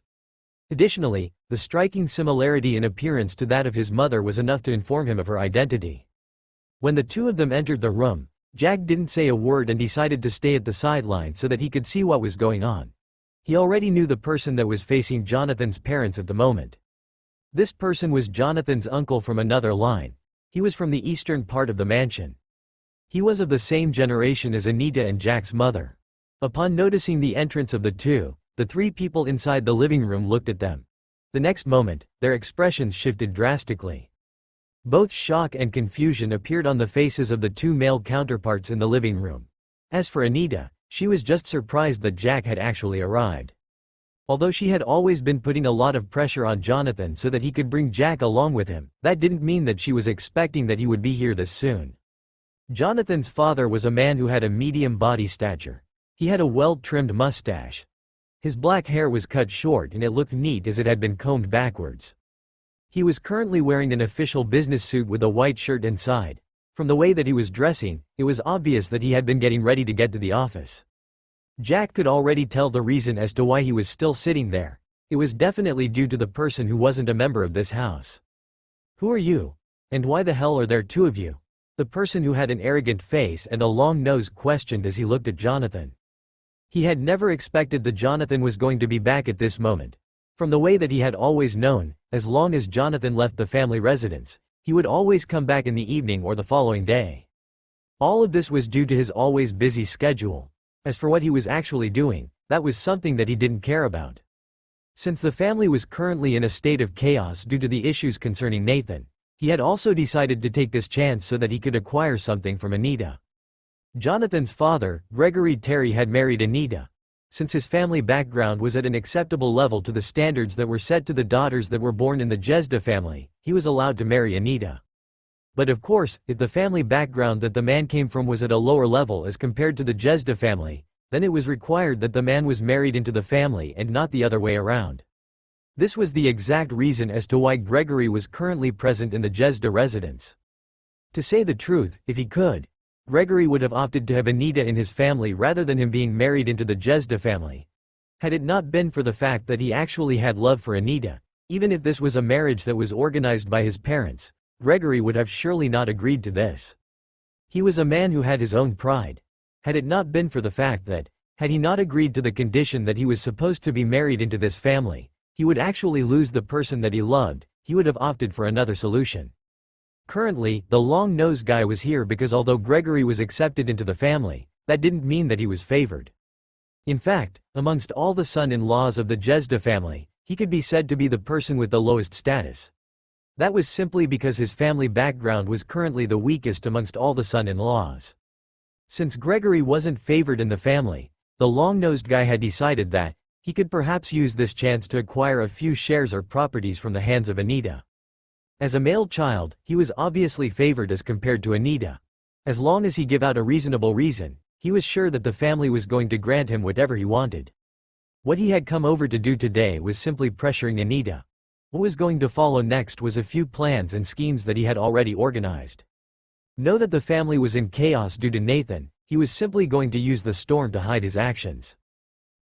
Additionally, the striking similarity in appearance to that of his mother was enough to inform him of her identity. When the 2 of them entered the room, Jack didn't say a word and decided to stay at the sideline so that he could see what was going on. He already knew the person that was facing Jonathan's parents at the moment. This person was Jonathan's uncle from another line. He was from the eastern part of the mansion. He was of the same generation as Anita and Jack's mother. Upon noticing the entrance of the 2, the 3 people inside the living room looked at them. The next moment, their expressions shifted drastically. Both shock and confusion appeared on the faces of the 2 male counterparts in the living room. As for Anita, she was just surprised that Jack had actually arrived. Although she had always been putting a lot of pressure on Jonathan so that he could bring Jack along with him, that didn't mean that she was expecting that he would be here this soon. Jonathan's father was a man who had a medium body stature. He had a well-trimmed mustache. His black hair was cut short and it looked neat as it had been combed backwards. He was currently wearing an official business suit with a white shirt inside. From the way that he was dressing, it was obvious that he had been getting ready to get to the office. Jack could already tell the reason as to why he was still sitting there. It was definitely due to the person who wasn't a member of this house. "Who are you? And why the hell are there 2 of you?" The person who had an arrogant face and a long nose questioned as he looked at Jonathan. He had never expected that Jonathan was going to be back at this moment. From the way that he had always known, as long as Jonathan left the family residence, he would always come back in the evening or the following day. All of this was due to his always busy schedule. As for what he was actually doing, that was something that he didn't care about. Since the family was currently in a state of chaos due to the issues concerning Nathan, he had also decided to take this chance so that he could acquire something from Anita. Jonathan's father, Gregory Terry, had married Anita. Since his family background was at an acceptable level to the standards that were set to the daughters that were born in the Jezda family, he was allowed to marry Anita. But of course, if the family background that the man came from was at a lower level as compared to the Jezda family, then it was required that the man was married into the family and not the other way around. This was the exact reason as to why Gregory was currently present in the Jezda residence. To say the truth, if he could, Gregory would have opted to have Anita in his family rather than him being married into the Jezda family. Had it not been for the fact that he actually had love for Anita, even if this was a marriage that was organized by his parents, Gregory would have surely not agreed to this. He was a man who had his own pride. Had it not been for the fact that, had he not agreed to the condition that he was supposed to be married into this family, he would actually lose the person that he loved, he would have opted for another solution. Currently, the long-nosed guy was here because although Gregory was accepted into the family, that didn't mean that he was favored. In fact, amongst all the son-in-laws of the Jezda family, he could be said to be the person with the lowest status. That was simply because his family background was currently the weakest amongst all the son-in-laws. Since Gregory wasn't favored in the family, the long-nosed guy had decided that he could perhaps use this chance to acquire a few shares or properties from the hands of Anita. As a male child, he was obviously favored as compared to Anita. As long as he gave out a reasonable reason, he was sure that the family was going to grant him whatever he wanted. What he had come over to do today was simply pressuring Anita. What was going to follow next was a few plans and schemes that he had already organized. Know that the family was in chaos due to Nathan, he was simply going to use the storm to hide his actions.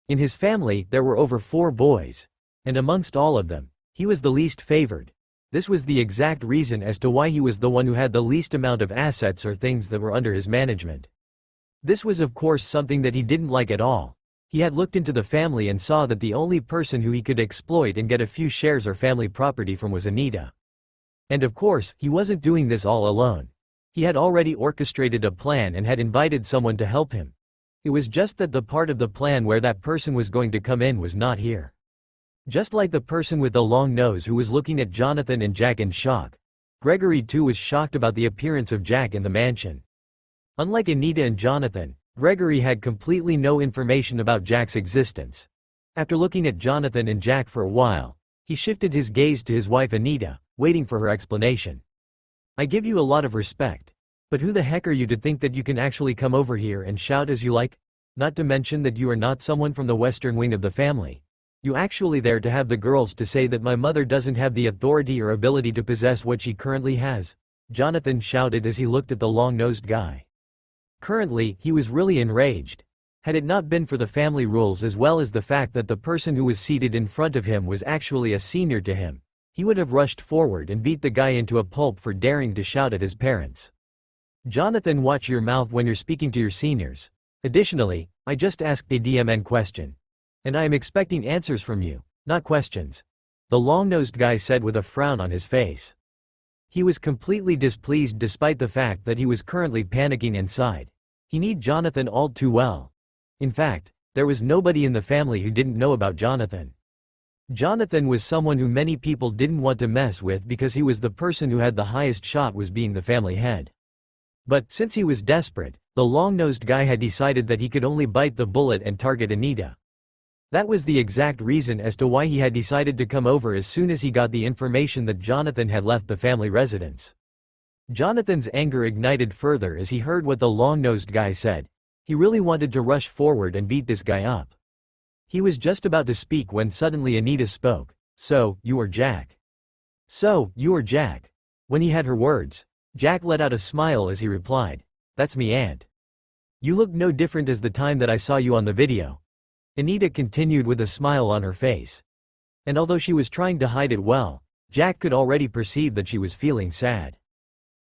In his family, there were over 4 boys. And amongst all of them, he was the least favored. This was the exact reason as to why he was the one who had the least amount of assets or things that were under his management. This was of course something that he didn't like at all. He had looked into the family and saw that the only person who he could exploit and get a few shares or family property from was Anita. And of course, he wasn't doing this all alone. He had already orchestrated a plan and had invited someone to help him. It was just that the part of the plan where that person was going to come in was not here. Just like the person with the long nose who was looking at Jonathan and Jack in shock, Gregory too was shocked about the appearance of Jack in the mansion. Unlike Anita and Jonathan, Gregory had completely no information about Jack's existence. After looking at Jonathan and Jack for a while, he shifted his gaze to his wife Anita, waiting for her explanation. "I give you a lot of respect. But who the heck are you to think that you can actually come over here and shout as you like? Not to mention that you are not someone from the western wing of the family. You actually there to have the girls to say that my mother doesn't have the authority or ability to possess what she currently has?" Jonathan shouted as he looked at the long-nosed guy. Currently, he was really enraged. Had it not been for the family rules as well as the fact that the person who was seated in front of him was actually a senior to him, he would have rushed forward and beat the guy into a pulp for daring to shout at his parents. "Jonathan, watch your mouth when you're speaking to your seniors. Additionally, I just asked a DMN question. And I am expecting answers from you, not questions," the long-nosed guy said with a frown on his face. He was completely displeased despite the fact that he was currently panicking inside. He knew Jonathan all too well. In fact, there was nobody in the family who didn't know about Jonathan. Jonathan was someone who many people didn't want to mess with because he was the person who had the highest shot was being the family head. But since he was desperate, the long-nosed guy had decided that he could only bite the bullet and target Anita. That was the exact reason as to why he had decided to come over as soon as he got the information that Jonathan had left the family residence. Jonathan's anger ignited further as he heard what the long-nosed guy said. He really wanted to rush forward and beat this guy up. He was just about to speak when suddenly Anita spoke. "So, you are Jack." "So, you are Jack." When he had her words, Jack let out a smile as he replied, "That's me, Aunt. You look no different as the time that I saw you on the video." Anita continued with a smile on her face. And although she was trying to hide it well, Jack could already perceive that she was feeling sad.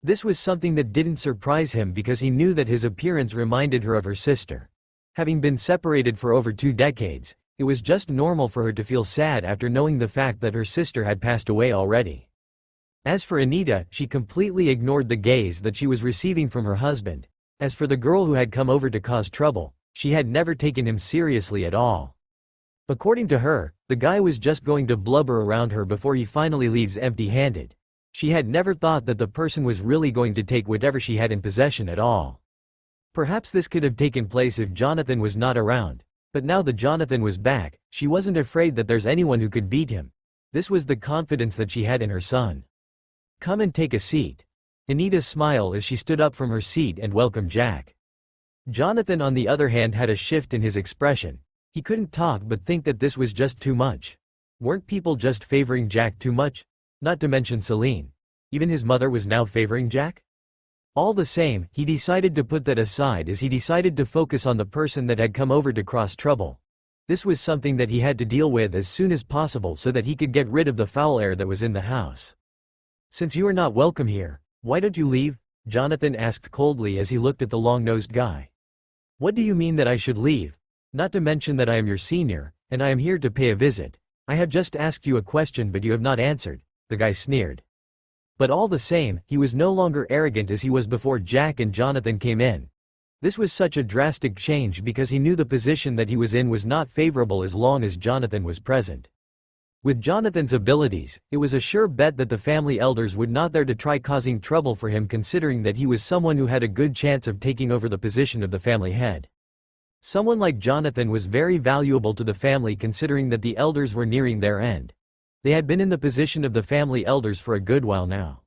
This was something that didn't surprise him because he knew that his appearance reminded her of her sister. Having been separated for over 2 decades, it was just normal for her to feel sad after knowing the fact that her sister had passed away already. As for Anita, she completely ignored the gaze that she was receiving from her husband. As for the girl who had come over to cause trouble, she had never taken him seriously at all. According to her, the guy was just going to blubber around her before he finally leaves empty-handed. She had never thought that the person was really going to take whatever she had in possession at all. Perhaps this could have taken place if Jonathan was not around, but now that Jonathan was back, she wasn't afraid that there's anyone who could beat him. This was the confidence that she had in her son. "Come and take a seat." Anita smiled as she stood up from her seat and welcomed Jack. Jonathan on the other hand had a shift in his expression. He couldn't talk but think that this was just too much. Weren't people just favoring Jack too much? Not to mention Celine. Even his mother was now favoring Jack? All the same, he decided to put that aside as he decided to focus on the person that had come over to cause trouble. This was something that he had to deal with as soon as possible so that he could get rid of the foul air that was in the house. "Since you are not welcome here, why don't you leave?" Jonathan asked coldly as he looked at the long-nosed guy. "What do you mean that I should leave? Not to mention that I am your senior, and I am here to pay a visit. I have just asked you a question but you have not answered," the guy sneered. But all the same, he was no longer arrogant as he was before Jack and Jonathan came in. This was such a drastic change because he knew the position that he was in was not favorable as long as Jonathan was present. With Jonathan's abilities, it was a sure bet that the family elders would not dare to try causing trouble for him considering that he was someone who had a good chance of taking over the position of the family head. Someone like Jonathan was very valuable to the family considering that the elders were nearing their end. They had been in the position of the family elders for a good while now.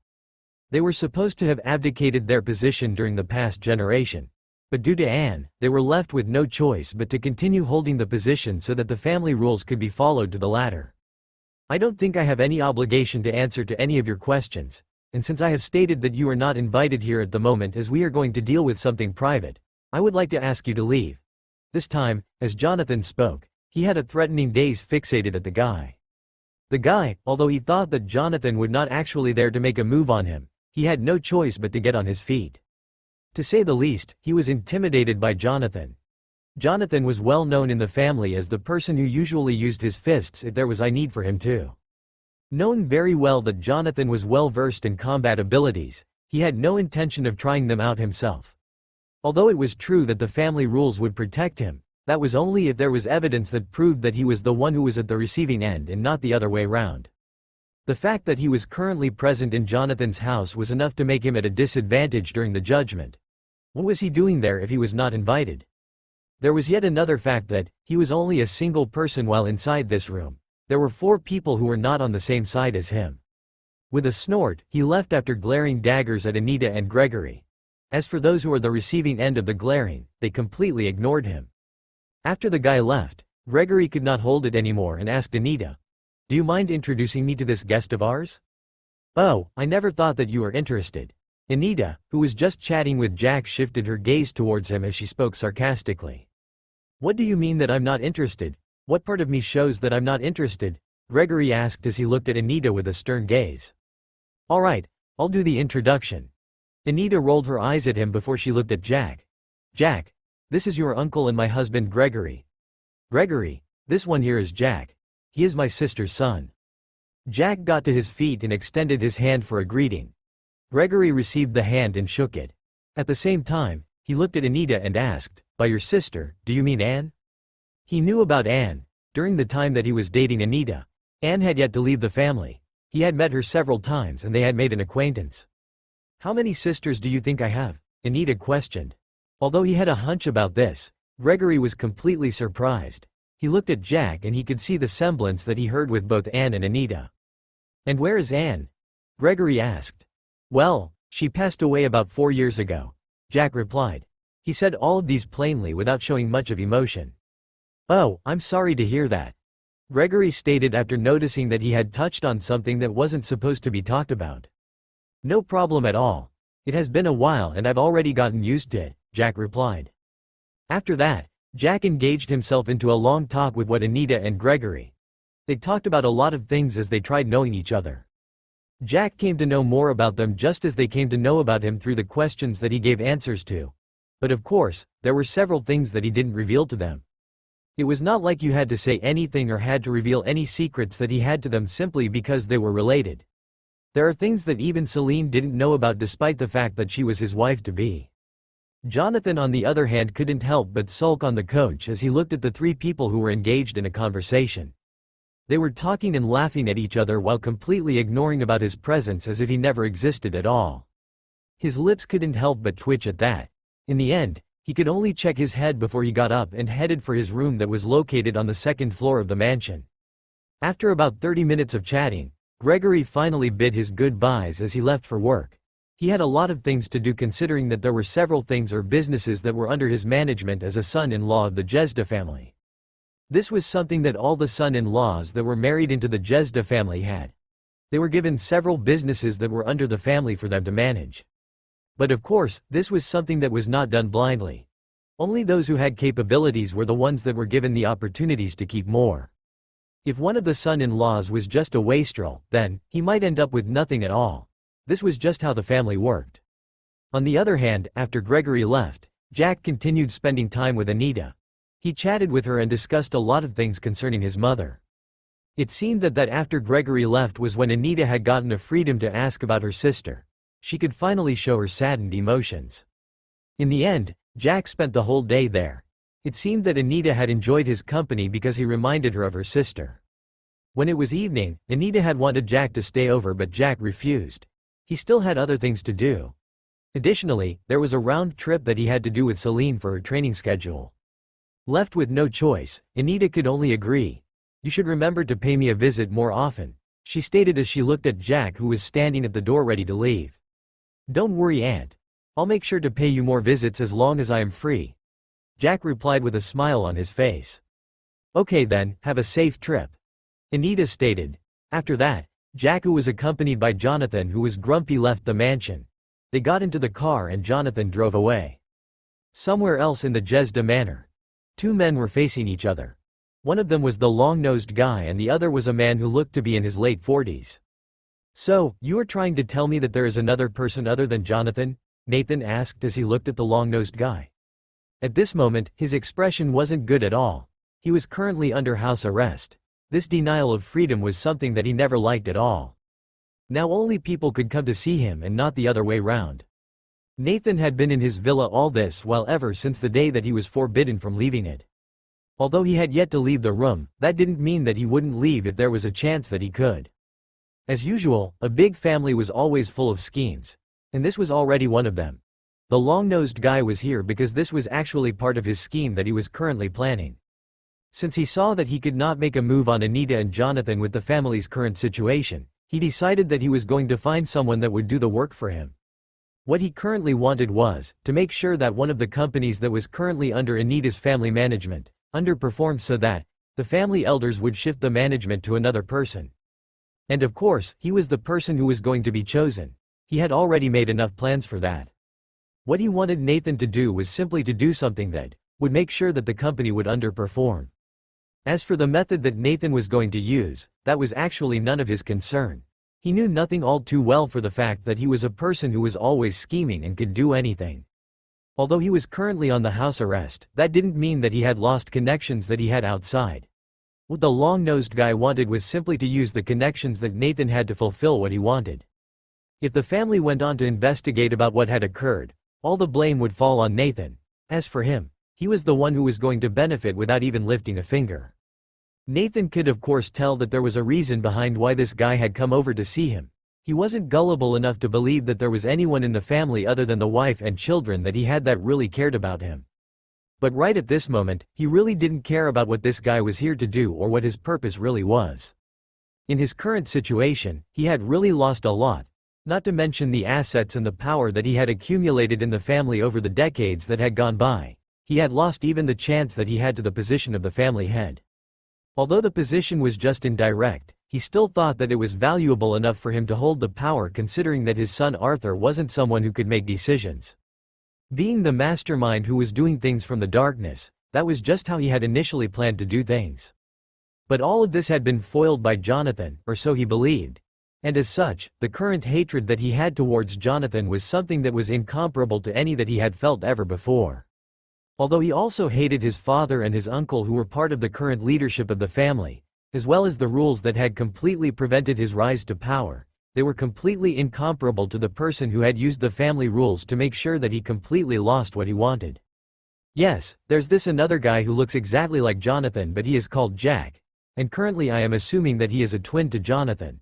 They were supposed to have abdicated their position during the past generation. But due to Anne, they were left with no choice but to continue holding the position so that the family rules could be followed to the latter. "I don't think I have any obligation to answer to any of your questions, and since I have stated that you are not invited here at the moment as we are going to deal with something private, I would like to ask you to leave." This time, as Jonathan spoke, he had a threatening gaze fixated at the guy. The guy, although he thought that Jonathan would not actually there to make a move on him, he had no choice but to get on his feet. To say the least, he was intimidated by Jonathan. Jonathan was well known in the family as the person who usually used his fists if there was a need for him to. Knowing very well that Jonathan was well versed in combat abilities, he had no intention of trying them out himself. Although it was true that the family rules would protect him, that was only if there was evidence that proved that he was the one who was at the receiving end and not the other way round. The fact that he was currently present in Jonathan's house was enough to make him at a disadvantage during the judgment. What was he doing there if he was not invited? There was yet another fact that he was only a single person while inside this room. There were 4 people who were not on the same side as him. With a snort, he left after glaring daggers at Anita and Gregory. As for those who were the receiving end of the glaring, they completely ignored him. After the guy left, Gregory could not hold it anymore and asked Anita, "Do you mind introducing me to this guest of ours?" "Oh, I never thought that you were interested." Anita, who was just chatting with Jack, shifted her gaze towards him as she spoke sarcastically. "What do you mean that I'm not interested? What part of me shows that I'm not interested?" Gregory asked as he looked at Anita with a stern gaze. "All right, I'll do the introduction." Anita rolled her eyes at him before she looked at Jack. "Jack, this is your uncle and my husband Gregory." "Gregory, this one here is Jack. He is my sister's son." Jack got to his feet and extended his hand for a greeting. Gregory received the hand and shook it. At the same time, he looked at Anita and asked, "By your sister, do you mean Anne?" He knew about Anne. During the time that he was dating Anita, Anne had yet to leave the family. He had met her several times and they had made an acquaintance. "How many sisters do you think I have?" Anita questioned. Although he had a hunch about this, Gregory was completely surprised. He looked at Jack and he could see the semblance that he heard with both Anne and Anita. "And where is Anne?" Gregory asked. "Well, she passed away about 4 years ago," Jack replied. He said all of these plainly without showing much of emotion. "Oh, I'm sorry to hear that," Gregory stated after noticing that he had touched on something that wasn't supposed to be talked about. "No problem at all. It has been a while and I've already gotten used to it," Jack replied. After that, Jack engaged himself into a long talk with Anita and Gregory. They talked about a lot of things as they tried knowing each other. Jack came to know more about them just as they came to know about him through the questions that he gave answers to. But of course, there were several things that he didn't reveal to them. It was not like you had to say anything or had to reveal any secrets that he had to them simply because they were related. There are things that even Celine didn't know about despite the fact that she was his wife-to-be. Jonathan on the other hand couldn't help but sulk on the couch as he looked at the 3 people who were engaged in a conversation. They were talking and laughing at each other while completely ignoring about his presence as if he never existed at all. His lips couldn't help but twitch at that. In the end, he could only check his head before he got up and headed for his room that was located on the 2nd floor of the mansion. After about 30 minutes of chatting, Gregory finally bid his goodbyes as he left for work. He had a lot of things to do considering that there were several things or businesses that were under his management as a son-in-law of the Jezda family. This was something that all the son-in-laws that were married into the Jezda family had. They were given several businesses that were under the family for them to manage. But of course, this was something that was not done blindly. Only those who had capabilities were the ones that were given the opportunities to keep more. If one of the son-in-laws was just a wastrel, then he might end up with nothing at all. This was just how the family worked. On the other hand, after Gregory left, Jack continued spending time with Anita. He chatted with her and discussed a lot of things concerning his mother. It seemed that after Gregory left was when Anita had gotten a freedom to ask about her sister. She could finally show her saddened emotions. In the end, Jack spent the whole day there. It seemed that Anita had enjoyed his company because he reminded her of her sister. When it was evening, Anita had wanted Jack to stay over but Jack refused. He still had other things to do. Additionally, there was a round trip that he had to do with Celine for her training schedule. Left with no choice, Anita could only agree. "You should remember to pay me a visit more often," she stated as she looked at Jack who was standing at the door ready to leave. "Don't worry, Aunt. I'll make sure to pay you more visits as long as I am free," Jack replied with a smile on his face. "Okay then, have a safe trip," Anita stated. After that, Jack, who was accompanied by Jonathan who was grumpy, left the mansion. They got into the car and Jonathan drove away. Somewhere else in the Jezda manor, 2 men were facing each other. One of them was the long-nosed guy and the other was a man who looked to be in his late 40s. "So, you are trying to tell me that there is another person other than Jonathan?" Nathan asked as he looked at the long-nosed guy. At this moment, his expression wasn't good at all. He was currently under house arrest. This denial of freedom was something that he never liked at all. Now only people could come to see him and not the other way round. Nathan had been in his villa all this while ever since the day that he was forbidden from leaving it. Although he had yet to leave the room, that didn't mean that he wouldn't leave if there was a chance that he could. As usual, a big family was always full of schemes. And this was already one of them. The long-nosed guy was here because this was actually part of his scheme that he was currently planning. Since he saw that he could not make a move on Anita and Jonathan with the family's current situation, he decided that he was going to find someone that would do the work for him. What he currently wanted was to make sure that one of the companies that was currently under Anita's family management underperformed so that the family elders would shift the management to another person. And of course, he was the person who was going to be chosen. He had already made enough plans for that. What he wanted Nathan to do was simply to do something that would make sure that the company would underperform. As for the method that Nathan was going to use, that was actually none of his concern. He knew nothing all too well for the fact that he was a person who was always scheming and could do anything. Although he was currently on the house arrest, that didn't mean that he had lost connections that he had outside. What the long-nosed guy wanted was simply to use the connections that Nathan had to fulfill what he wanted. If the family went on to investigate about what had occurred, all the blame would fall on Nathan. As for him, he was the one who was going to benefit without even lifting a finger. Nathan could of course tell that there was a reason behind why this guy had come over to see him. He wasn't gullible enough to believe that there was anyone in the family other than the wife and children that he had that really cared about him. But right at this moment, he really didn't care about what this guy was here to do or what his purpose really was. In his current situation, he had really lost a lot. Not to mention the assets and the power that he had accumulated in the family over the decades that had gone by. He had lost even the chance that he had to the position of the family head. Although the position was just indirect, he still thought that it was valuable enough for him to hold the power considering that his son Arthur wasn't someone who could make decisions. Being the mastermind who was doing things from the darkness, that was just how he had initially planned to do things. But all of this had been foiled by Jonathan, or so he believed. And as such, the current hatred that he had towards Jonathan was something that was incomparable to any that he had felt ever before. Although he also hated his father and his uncle who were part of the current leadership of the family, as well as the rules that had completely prevented his rise to power, they were completely incomparable to the person who had used the family rules to make sure that he completely lost what he wanted. Yes, there's this another guy who looks exactly like Jonathan, but he is called Jack. And currently I am assuming that he is a twin to Jonathan.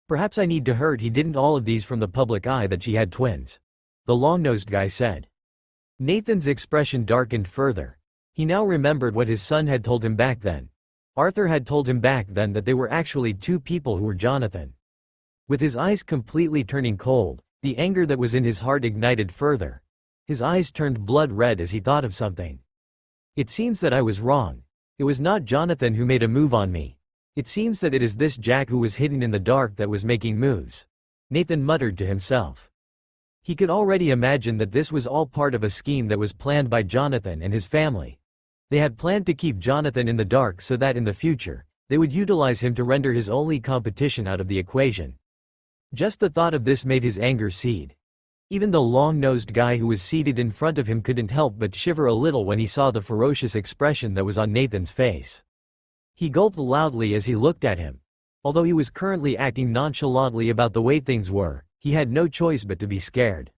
Perhaps I need to hurt he didn't all of these from the public eye that she had twins. The long-nosed guy said. Nathan's expression darkened further. He now remembered what his son had told him back then. Arthur had told him back then that they were actually two people who were Jonathan. With his eyes completely turning cold, the anger that was in his heart ignited further. His eyes turned blood red as he thought of something. It seems that I was wrong. It was not Jonathan who made a move on me. It seems that it is this Jack who was hidden in the dark that was making moves. Nathan muttered to himself. He could already imagine that this was all part of a scheme that was planned by Jonathan and his family. They had planned to keep Jonathan in the dark so that in the future, they would utilize him to render his only competition out of the equation. Just the thought of this made his anger seethe. Even the long-nosed guy who was seated in front of him couldn't help but shiver a little when he saw the ferocious expression that was on Nathan's face. He gulped loudly as he looked at him. Although he was currently acting nonchalantly about the way things were, he had no choice but to be scared.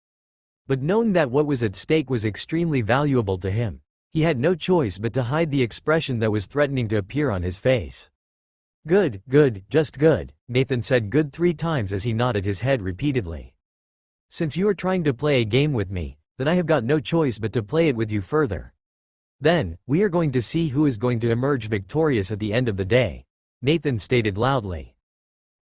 But knowing that what was at stake was extremely valuable to him, he had no choice but to hide the expression that was threatening to appear on his face. Good, good, just good, Nathan said good 3 times as he nodded his head repeatedly. Since you are trying to play a game with me, then I have got no choice but to play it with you further. Then, we are going to see who is going to emerge victorious at the end of the day, Nathan stated loudly.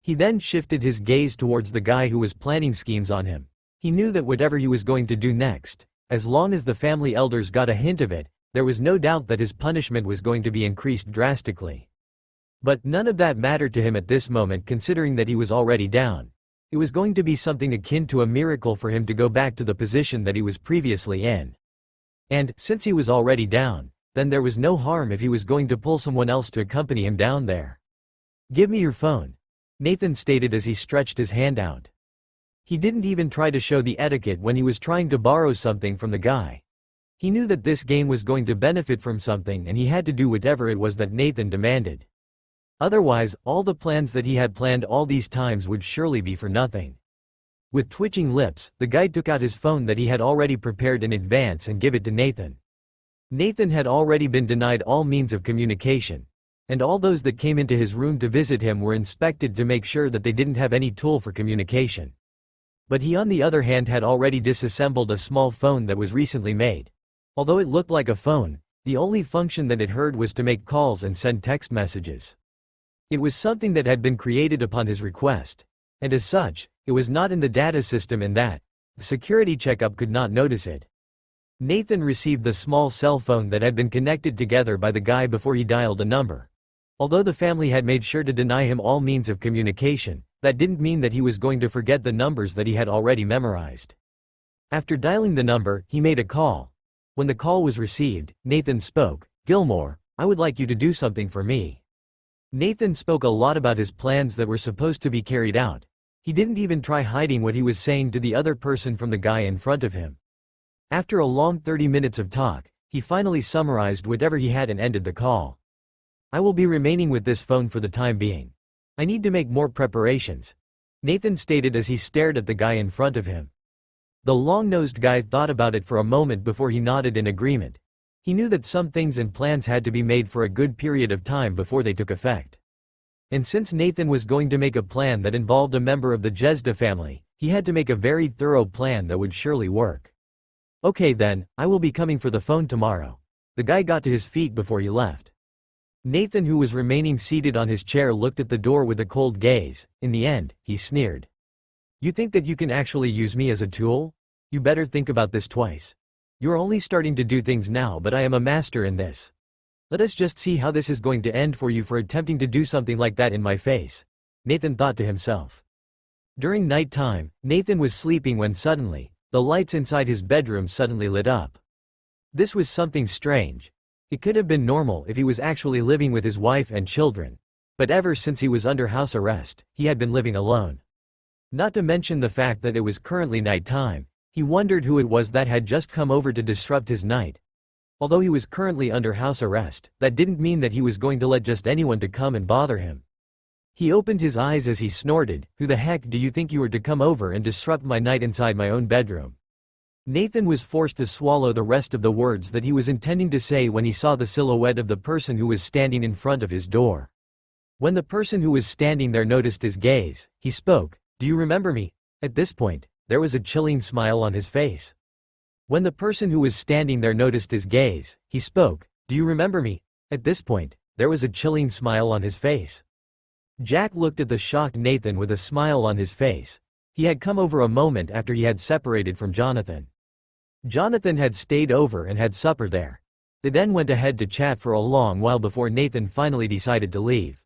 He then shifted his gaze towards the guy who was planning schemes on him. He knew that whatever he was going to do next, as long as the family elders got a hint of it, there was no doubt that his punishment was going to be increased drastically. But none of that mattered to him at this moment considering that he was already down. It was going to be something akin to a miracle for him to go back to the position that he was previously in. And, since he was already down, then there was no harm if he was going to pull someone else to accompany him down there. Give me your phone, Nathan stated as he stretched his hand out. He didn't even try to show the etiquette when he was trying to borrow something from the guy. He knew that this game was going to benefit from something and he had to do whatever it was that Nathan demanded. Otherwise, all the plans that he had planned all these times would surely be for nothing. With twitching lips, the guy took out his phone that he had already prepared in advance and gave it to Nathan. Nathan had already been denied all means of communication, and all those that came into his room to visit him were inspected to make sure that they didn't have any tool for communication. But he on the other hand had already disassembled a small phone that was recently made. Although it looked like a phone, the only function that it heard was to make calls and send text messages. It was something that had been created upon his request, and as such, it was not in the data system and that the security checkup could not notice it. Nathan received the small cell phone that had been connected together by the guy before he dialed a number. Although the family had made sure to deny him all means of communication, that didn't mean that he was going to forget the numbers that he had already memorized. After dialing the number, he made a call. When the call was received, Nathan spoke. "Gilmore, I would like you to do something for me." Nathan spoke a lot about his plans that were supposed to be carried out. He didn't even try hiding what he was saying to the other person from the guy in front of him. After a long 30 minutes of talk, he finally summarized whatever he had and ended the call. "I will be remaining with this phone for the time being. I need to make more preparations," Nathan stated as he stared at the guy in front of him. The long-nosed guy thought about it for a moment before he nodded in agreement. He knew that some things and plans had to be made for a good period of time before they took effect. And since Nathan was going to make a plan that involved a member of the Jezda family, he had to make a very thorough plan that would surely work. "Okay then, I will be coming for the phone tomorrow." The guy got to his feet before he left. Nathan, who was remaining seated on his chair, looked at the door with a cold gaze. In the end, he sneered. "You think that you can actually use me as a tool? You better think about this twice. You're only starting to do things now, but I am a master in this. Let us just see how this is going to end for you for attempting to do something like that in my face," Nathan thought to himself. During night time, Nathan was sleeping when suddenly, the lights inside his bedroom suddenly lit up. This was something strange. It could have been normal if he was actually living with his wife and children. But ever since he was under house arrest, he had been living alone. Not to mention the fact that it was currently night time, he wondered who it was that had just come over to disrupt his night. Although he was currently under house arrest, that didn't mean that he was going to let just anyone to come and bother him. He opened his eyes as he snorted. "Who the heck do you think you were to come over and disrupt my night inside my own bedroom?" Nathan was forced to swallow the rest of the words that he was intending to say when he saw the silhouette of the person who was standing in front of his door. When the person who was standing there noticed his gaze, he spoke. "Do you remember me?" At this point, there was a chilling smile on his face. When the person who was standing there noticed his gaze, he spoke. "Do you remember me?" At this point, there was a chilling smile on his face. Jack looked at the shocked Nathan with a smile on his face. He had come over a moment after he had separated from Jonathan. Jonathan had stayed over and had supper there. They then went ahead to chat for a long while before Nathan finally decided to leave.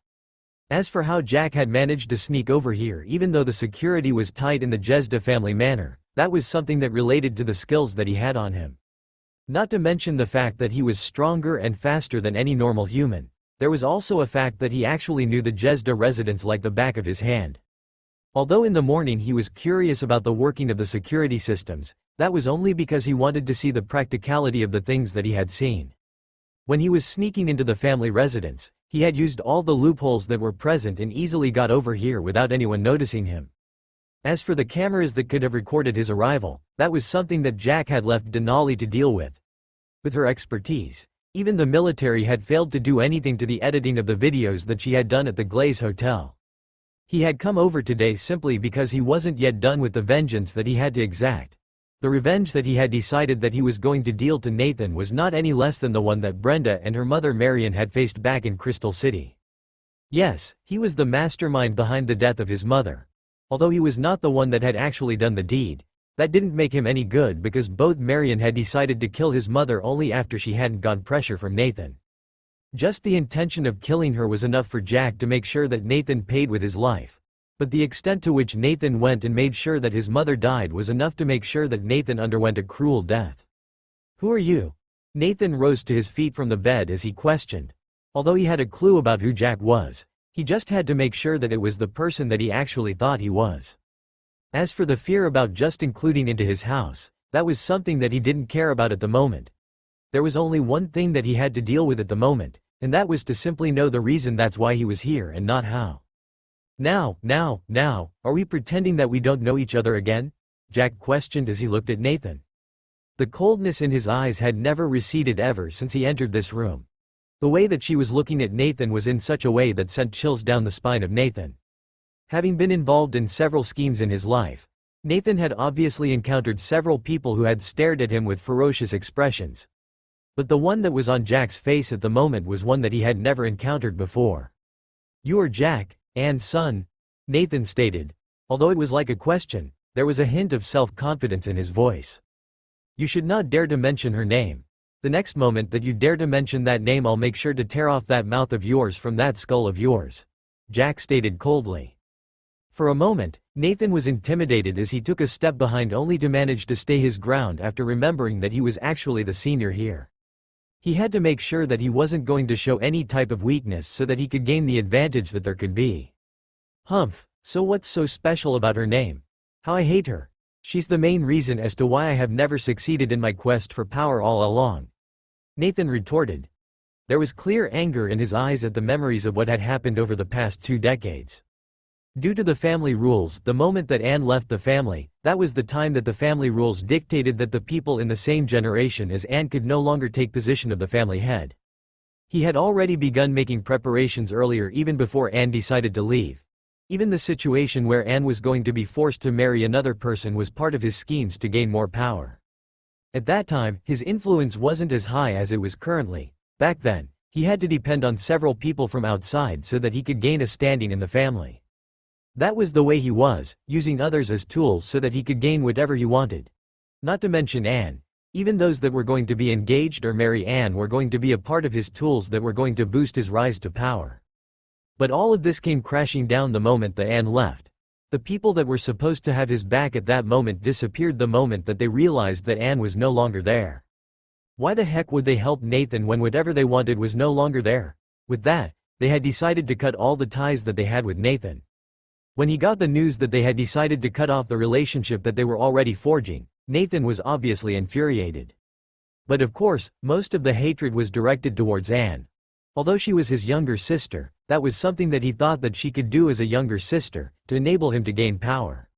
As for how Jack had managed to sneak over here even though the security was tight in the Jezda family manor, that was something that related to the skills that he had on him. Not to mention the fact that he was stronger and faster than any normal human. There was also a fact that he actually knew the Jezda residents like the back of his hand. Although in the morning he was curious about the working of the security systems, that was only because he wanted to see the practicality of the things that he had seen. When he was sneaking into the family residence, he had used all the loopholes that were present and easily got over here without anyone noticing him. As for the cameras that could have recorded his arrival, that was something that Jack had left Denali to deal with. With her expertise, even the military had failed to do anything to the editing of the videos that she had done at the Glaze Hotel. He had come over today simply because he wasn't yet done with the vengeance that he had to exact. The revenge that he had decided that he was going to deal to Nathan was not any less than the one that Brenda and her mother Marion had faced back in Crystal City. Yes, he was the mastermind behind the death of his mother. Although he was not the one that had actually done the deed, that didn't make him any good because both Marion had decided to kill his mother only after she hadn't gotten pressure from Nathan. Just the intention of killing her was enough for Jack to make sure that Nathan paid with his life. But the extent to which Nathan went and made sure that his mother died was enough to make sure that Nathan underwent a cruel death. "Who are you?" Nathan rose to his feet from the bed as he questioned. Although he had a clue about who Jack was, he just had to make sure that it was the person that he actually thought he was. As for the fear about just including into his house, that was something that he didn't care about at the moment. There was only one thing that he had to deal with at the moment, and that was to simply know the reason that's why he was here and not how. Now, are we pretending that we don't know each other again? Jack questioned as he looked at Nathan. The coldness in his eyes had never receded ever since he entered this room. The way that she was looking at Nathan was in such a way that sent chills down the spine of Nathan. Having been involved in several schemes in his life, Nathan had obviously encountered several people who had stared at him with ferocious expressions. But the one that was on Jack's face at the moment was one that he had never encountered before. "You are Jack, Anne's son," Nathan stated. Although it was like a question, there was a hint of self-confidence in his voice. "You should not dare to mention her name. The next moment that you dare to mention that name, I'll make sure to tear off that mouth of yours from that skull of yours," Jack stated coldly. For a moment, Nathan was intimidated as he took a step behind only to manage to stay his ground after remembering that he was actually the senior here. He had to make sure that he wasn't going to show any type of weakness so that he could gain the advantage that there could be. "Humph, so what's so special about her name? How I hate her. She's the main reason as to why I have never succeeded in my quest for power all along," Nathan retorted. There was clear anger in his eyes at the memories of what had happened over the past 2 decades. Due to the family rules, the moment that Anne left the family, that was the time that the family rules dictated that the people in the same generation as Anne could no longer take position of the family head. He had already begun making preparations earlier, even before Anne decided to leave. Even the situation where Anne was going to be forced to marry another person was part of his schemes to gain more power. At that time, his influence wasn't as high as it was currently. Back then, he had to depend on several people from outside so that he could gain a standing in the family. That was the way he was, using others as tools so that he could gain whatever he wanted. Not to mention Anne. Even those that were going to be engaged or marry Anne were going to be a part of his tools that were going to boost his rise to power. But all of this came crashing down the moment that Anne left. The people that were supposed to have his back at that moment disappeared the moment that they realized that Anne was no longer there. Why the heck would they help Nathan when whatever they wanted was no longer there? With that, they had decided to cut all the ties that they had with Nathan. When he got the news that they had decided to cut off the relationship that they were already forging, Nathan was obviously infuriated. But of course, most of the hatred was directed towards Anne. Although she was his younger sister, that was something that he thought that she could do as a younger sister, to enable him to gain power.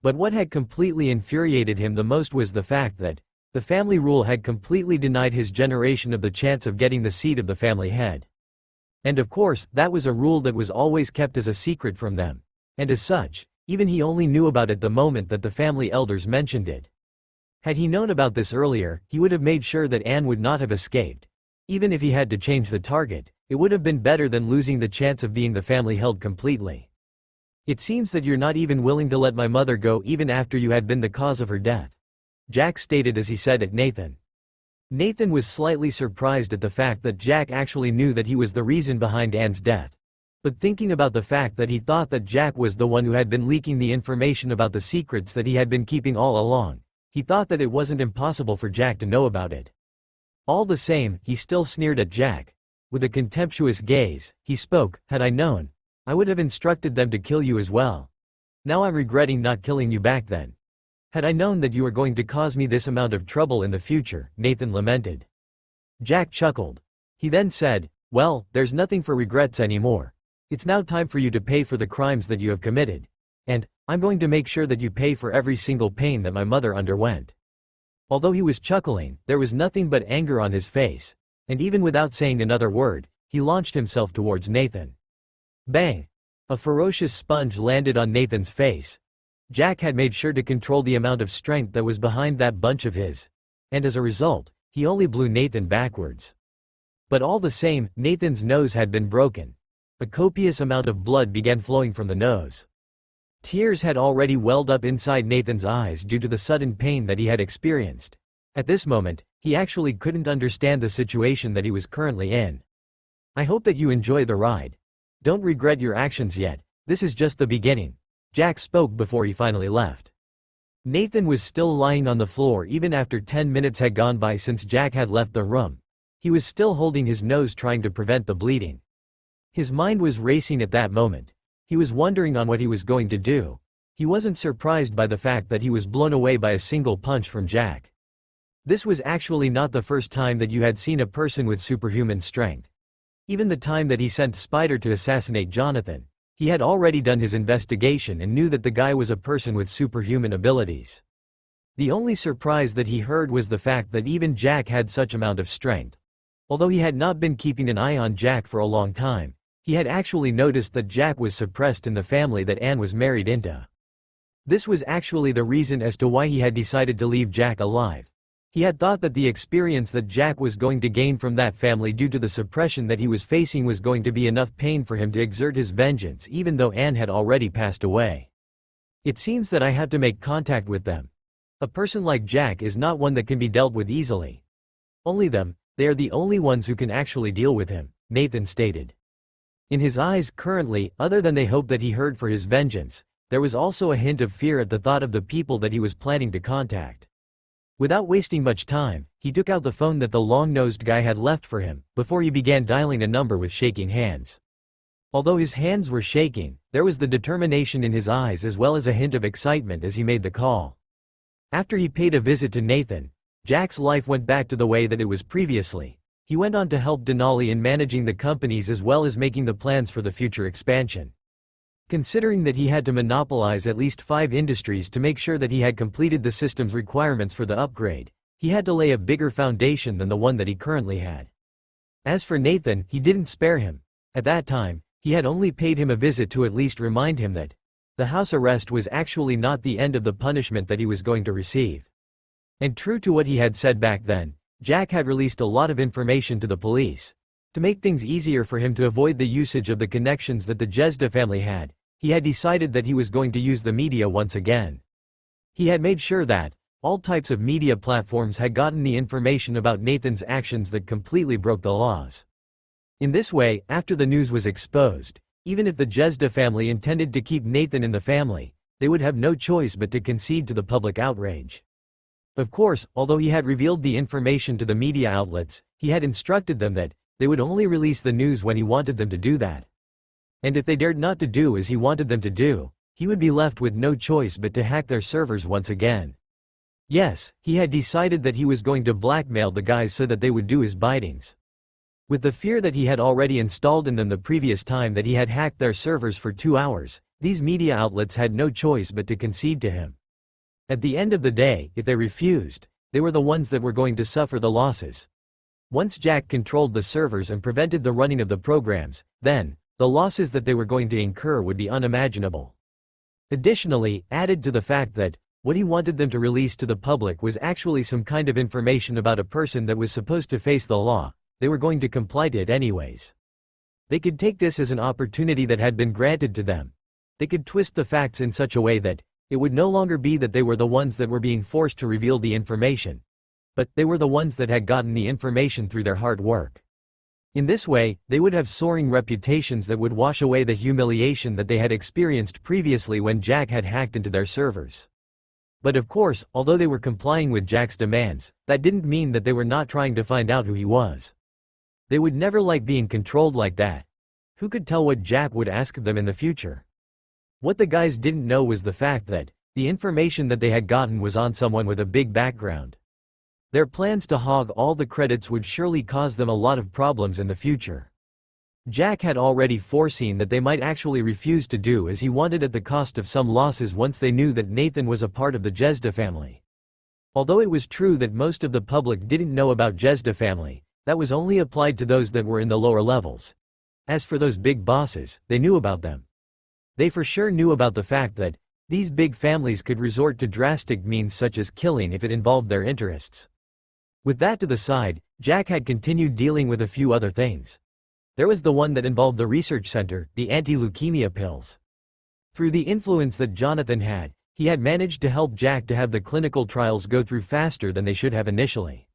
But what had completely infuriated him the most was the fact that the family rule had completely denied his generation of the chance of getting the seat of the family head. And of course, that was a rule that was always kept as a secret from them. And as such, even he only knew about it the moment that the family elders mentioned it. Had he known about this earlier, he would have made sure that Anne would not have escaped. Even if he had to change the target, it would have been better than losing the chance of being the family held completely. "It seems that you're not even willing to let my mother go even after you had been the cause of her death," Jack stated as he said at Nathan. Nathan was slightly surprised at the fact that Jack actually knew that he was the reason behind Anne's death. But thinking about the fact that he thought that Jack was the one who had been leaking the information about the secrets that he had been keeping all along, he thought that it wasn't impossible for Jack to know about it. All the same, he still sneered at Jack. With a contemptuous gaze, he spoke, "Had I known, I would have instructed them to kill you as well. Now I'm regretting not killing you back then. Had I known that you were going to cause me this amount of trouble in the future," Nathan lamented. Jack chuckled. He then said, "Well, there's nothing for regrets anymore. It's now time for you to pay for the crimes that you have committed. And I'm going to make sure that you pay for every single pain that my mother underwent." Although he was chuckling, there was nothing but anger on his face. And even without saying another word, he launched himself towards Nathan. Bang! A ferocious sponge landed on Nathan's face. Jack had made sure to control the amount of strength that was behind that bunch of his. And as a result, he only blew Nathan backwards. But all the same, Nathan's nose had been broken. A copious amount of blood began flowing from the nose. Tears had already welled up inside Nathan's eyes due to the sudden pain that he had experienced. At this moment, he actually couldn't understand the situation that he was currently in. "I hope that you enjoy the ride. Don't regret your actions yet, this is just the beginning," Jack spoke before he finally left. Nathan was still lying on the floor even after 10 minutes had gone by since Jack had left the room. He was still holding his nose trying to prevent the bleeding. His mind was racing at that moment. He was wondering on what he was going to do. He wasn't surprised by the fact that he was blown away by a single punch from Jack. This was actually not the first time that you had seen a person with superhuman strength. Even the time that he sent Spider to assassinate Jonathan, He had already done his investigation and knew that the guy was a person with superhuman abilities. The only surprise that he heard was the fact that even Jack had such amount of strength. Although he had not been keeping an eye on Jack for a long time, he had actually noticed that Jack was suppressed in the family that Anne was married into. This was actually the reason as to why he had decided to leave Jack alive. He had thought that the experience that Jack was going to gain from that family due to the suppression that he was facing was going to be enough pain for him to exert his vengeance even though Anne had already passed away. It seems that I have to make contact with them. A person like Jack is not one that can be dealt with easily. Only them, they are the only ones who can actually deal with him, Nathan stated. In his eyes currently, other than they hoped that he heard for his vengeance, there was also a hint of fear at the thought of the people that he was planning to contact. Without wasting much time, he took out the phone that the long-nosed guy had left for him, before he began dialing a number with shaking hands. Although his hands were shaking, there was the determination in his eyes as well as a hint of excitement as he made the call. After he paid a visit to Nathan, Jack's life went back to the way that it was previously. He went on to help Denali in managing the companies as well as making the plans for the future expansion. Considering that he had to monopolize at least 5 industries to make sure that he had completed the system's requirements for the upgrade, he had to lay a bigger foundation than the one that he currently had. As for Nathan, he didn't spare him. At that time, he had only paid him a visit to at least remind him that the house arrest was actually not the end of the punishment that he was going to receive. And true to what he had said back then, Jack had released a lot of information to the police. To make things easier for him to avoid the usage of the connections that the Jezda family had, he had decided that he was going to use the media once again. He had made sure that all types of media platforms had gotten the information about Nathan's actions that completely broke the laws. In this way, after the news was exposed, even if the Jezda family intended to keep Nathan in the family, they would have no choice but to concede to the public outrage. Of course, although he had revealed the information to the media outlets, he had instructed them that they would only release the news when he wanted them to do that. And if they dared not to do as he wanted them to do, he would be left with no choice but to hack their servers once again. Yes, he had decided that he was going to blackmail the guys so that they would do his bidings. With the fear that he had already installed in them the previous time that he had hacked their servers for 2 hours, these media outlets had no choice but to concede to him. At the end of the day, if they refused, they were the ones that were going to suffer the losses. Once Jack controlled the servers and prevented the running of the programs, then the losses that they were going to incur would be unimaginable. Additionally, added to the fact that what he wanted them to release to the public was actually some kind of information about a person that was supposed to face the law, they were going to comply to it anyways. They could take this as an opportunity that had been granted to them. They could twist the facts in such a way that it would no longer be that they were the ones that were being forced to reveal the information, but they were the ones that had gotten the information through their hard work. In this way, they would have soaring reputations that would wash away the humiliation that they had experienced previously when Jack had hacked into their servers. But of course, although they were complying with Jack's demands, that didn't mean that they were not trying to find out who he was. They would never like being controlled like that. Who could tell what Jack would ask of them in the future? What the guys didn't know was the fact that the information that they had gotten was on someone with a big background. Their plans to hog all the credits would surely cause them a lot of problems in the future. Jack had already foreseen that they might actually refuse to do as he wanted at the cost of some losses once they knew that Nathan was a part of the Jezda family. Although it was true that most of the public didn't know about Jezda family, that was only applied to those that were in the lower levels. As for those big bosses, they knew about them. They for sure knew about the fact that these big families could resort to drastic means such as killing if it involved their interests. With that to the side, Jack had continued dealing with a few other things. There was the one that involved the research center, the anti-leukemia pills. Through the influence that Jonathan had, he had managed to help Jack to have the clinical trials go through faster than they should have initially.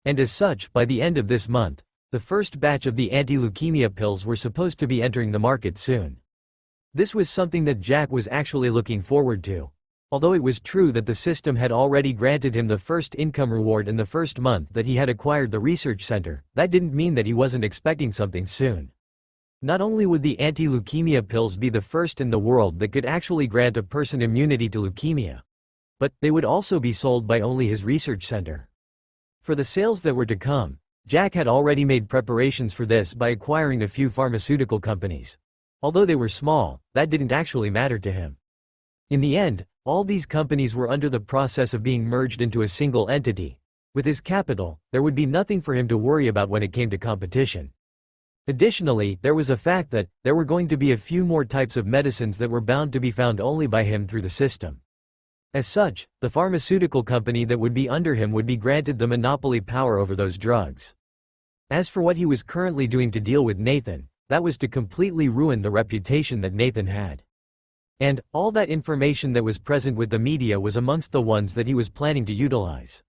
And as such, by the end of this month, the first batch of the anti-leukemia pills were supposed to be entering the market soon. This was something that Jack was actually looking forward to. Although it was true that the system had already granted him the first income reward in the first month that he had acquired the research center, that didn't mean that he wasn't expecting something soon. Not only would the anti-leukemia pills be the first in the world that could actually grant a person immunity to leukemia, but they would also be sold by only his research center. For the sales that were to come, Jack had already made preparations for this by acquiring a few pharmaceutical companies. Although they were small, that didn't actually matter to him. In the end, all these companies were under the process of being merged into a single entity. With his capital, there would be nothing for him to worry about when it came to competition. Additionally, there was a fact that there were going to be a few more types of medicines that were bound to be found only by him through the system. As such, the pharmaceutical company that would be under him would be granted the monopoly power over those drugs. As for what he was currently doing to deal with Nathan, that was to completely ruin the reputation that Nathan had. And all that information that was present with the media was amongst the ones that he was planning to utilize.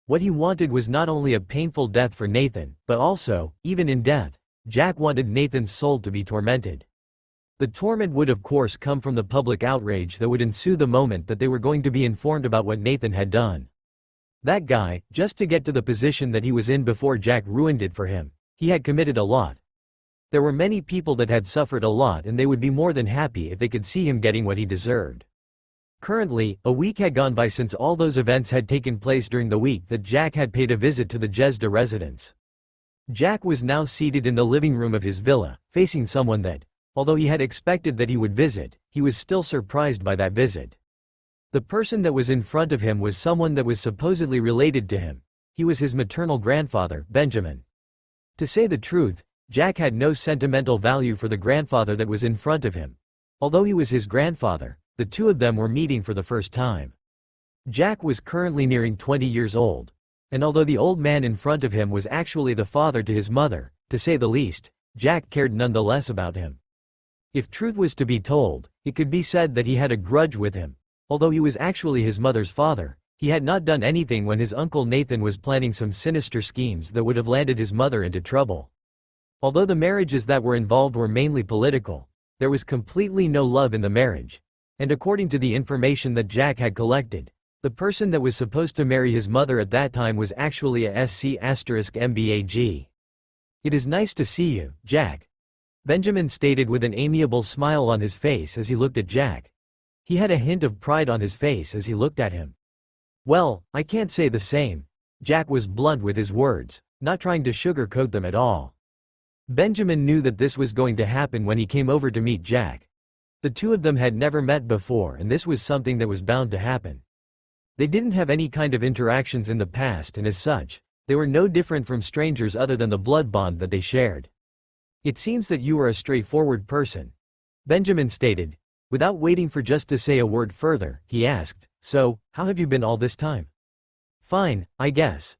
What he wanted was not only a painful death for Nathan, but also, even in death, Jack wanted Nathan's soul to be tormented. The torment would of course come from the public outrage that would ensue the moment that they were going to be informed about what Nathan had done. That guy, just to get to the position that he was in before Jack ruined it for him, he had committed a lot. There were many people that had suffered a lot and they would be more than happy if they could see him getting what he deserved. Currently, a week had gone by since all those events had taken place during the week that Jack had paid a visit to the Jezda residence. Jack was now seated in the living room of his villa, facing someone that, although he had expected that he would visit, he was still surprised by that visit. The person that was in front of him was someone that was supposedly related to him. He was his maternal grandfather, Benjamin. To say the truth, Jack had no sentimental value for the grandfather that was in front of him. Although he was his grandfather, the two of them were meeting for the first time. Jack was currently nearing 20 years old. And although the old man in front of him was actually the father to his mother, to say the least, Jack cared nonetheless about him. If truth was to be told, it could be said that he had a grudge with him. Although he was actually his mother's father, he had not done anything when his uncle Nathan was planning some sinister schemes that would have landed his mother into trouble. Although the marriages that were involved were mainly political, there was completely no love in the marriage. And according to the information that Jack had collected, the person that was supposed to marry his mother at that time was actually a SC*MBAG. "It is nice to see you, Jack," Benjamin stated with an amiable smile on his face as he looked at Jack. He had a hint of pride on his face as he looked at him. "Well, I can't say the same." Jack was blunt with his words, not trying to sugarcoat them at all. Benjamin knew that this was going to happen when he came over to meet Jack. The two of them had never met before and this was something that was bound to happen. They didn't have any kind of interactions in the past and as such, they were no different from strangers other than the blood bond that they shared. "It seems that you are a straightforward person," Benjamin stated. Without waiting for just to say a word further, he asked, "So, how have you been all this time?" "Fine, I guess,"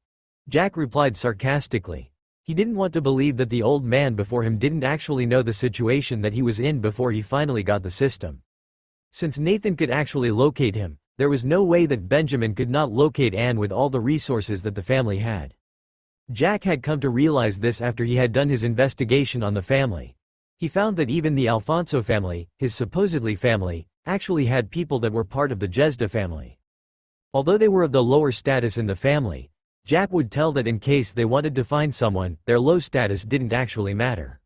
Jack replied sarcastically. He didn't want to believe that the old man before him didn't actually know the situation that he was in before he finally got the system. Since Nathan could actually locate him, there was no way that Benjamin could not locate Anne with all the resources that the family had. Jack had come to realize this after he had done his investigation on the family. He found that even the Alfonso family, his supposedly family, actually had people that were part of the Jezda family. Although they were of the lower status in the family, Jack would tell that in case they wanted to find someone, their low status didn't actually matter.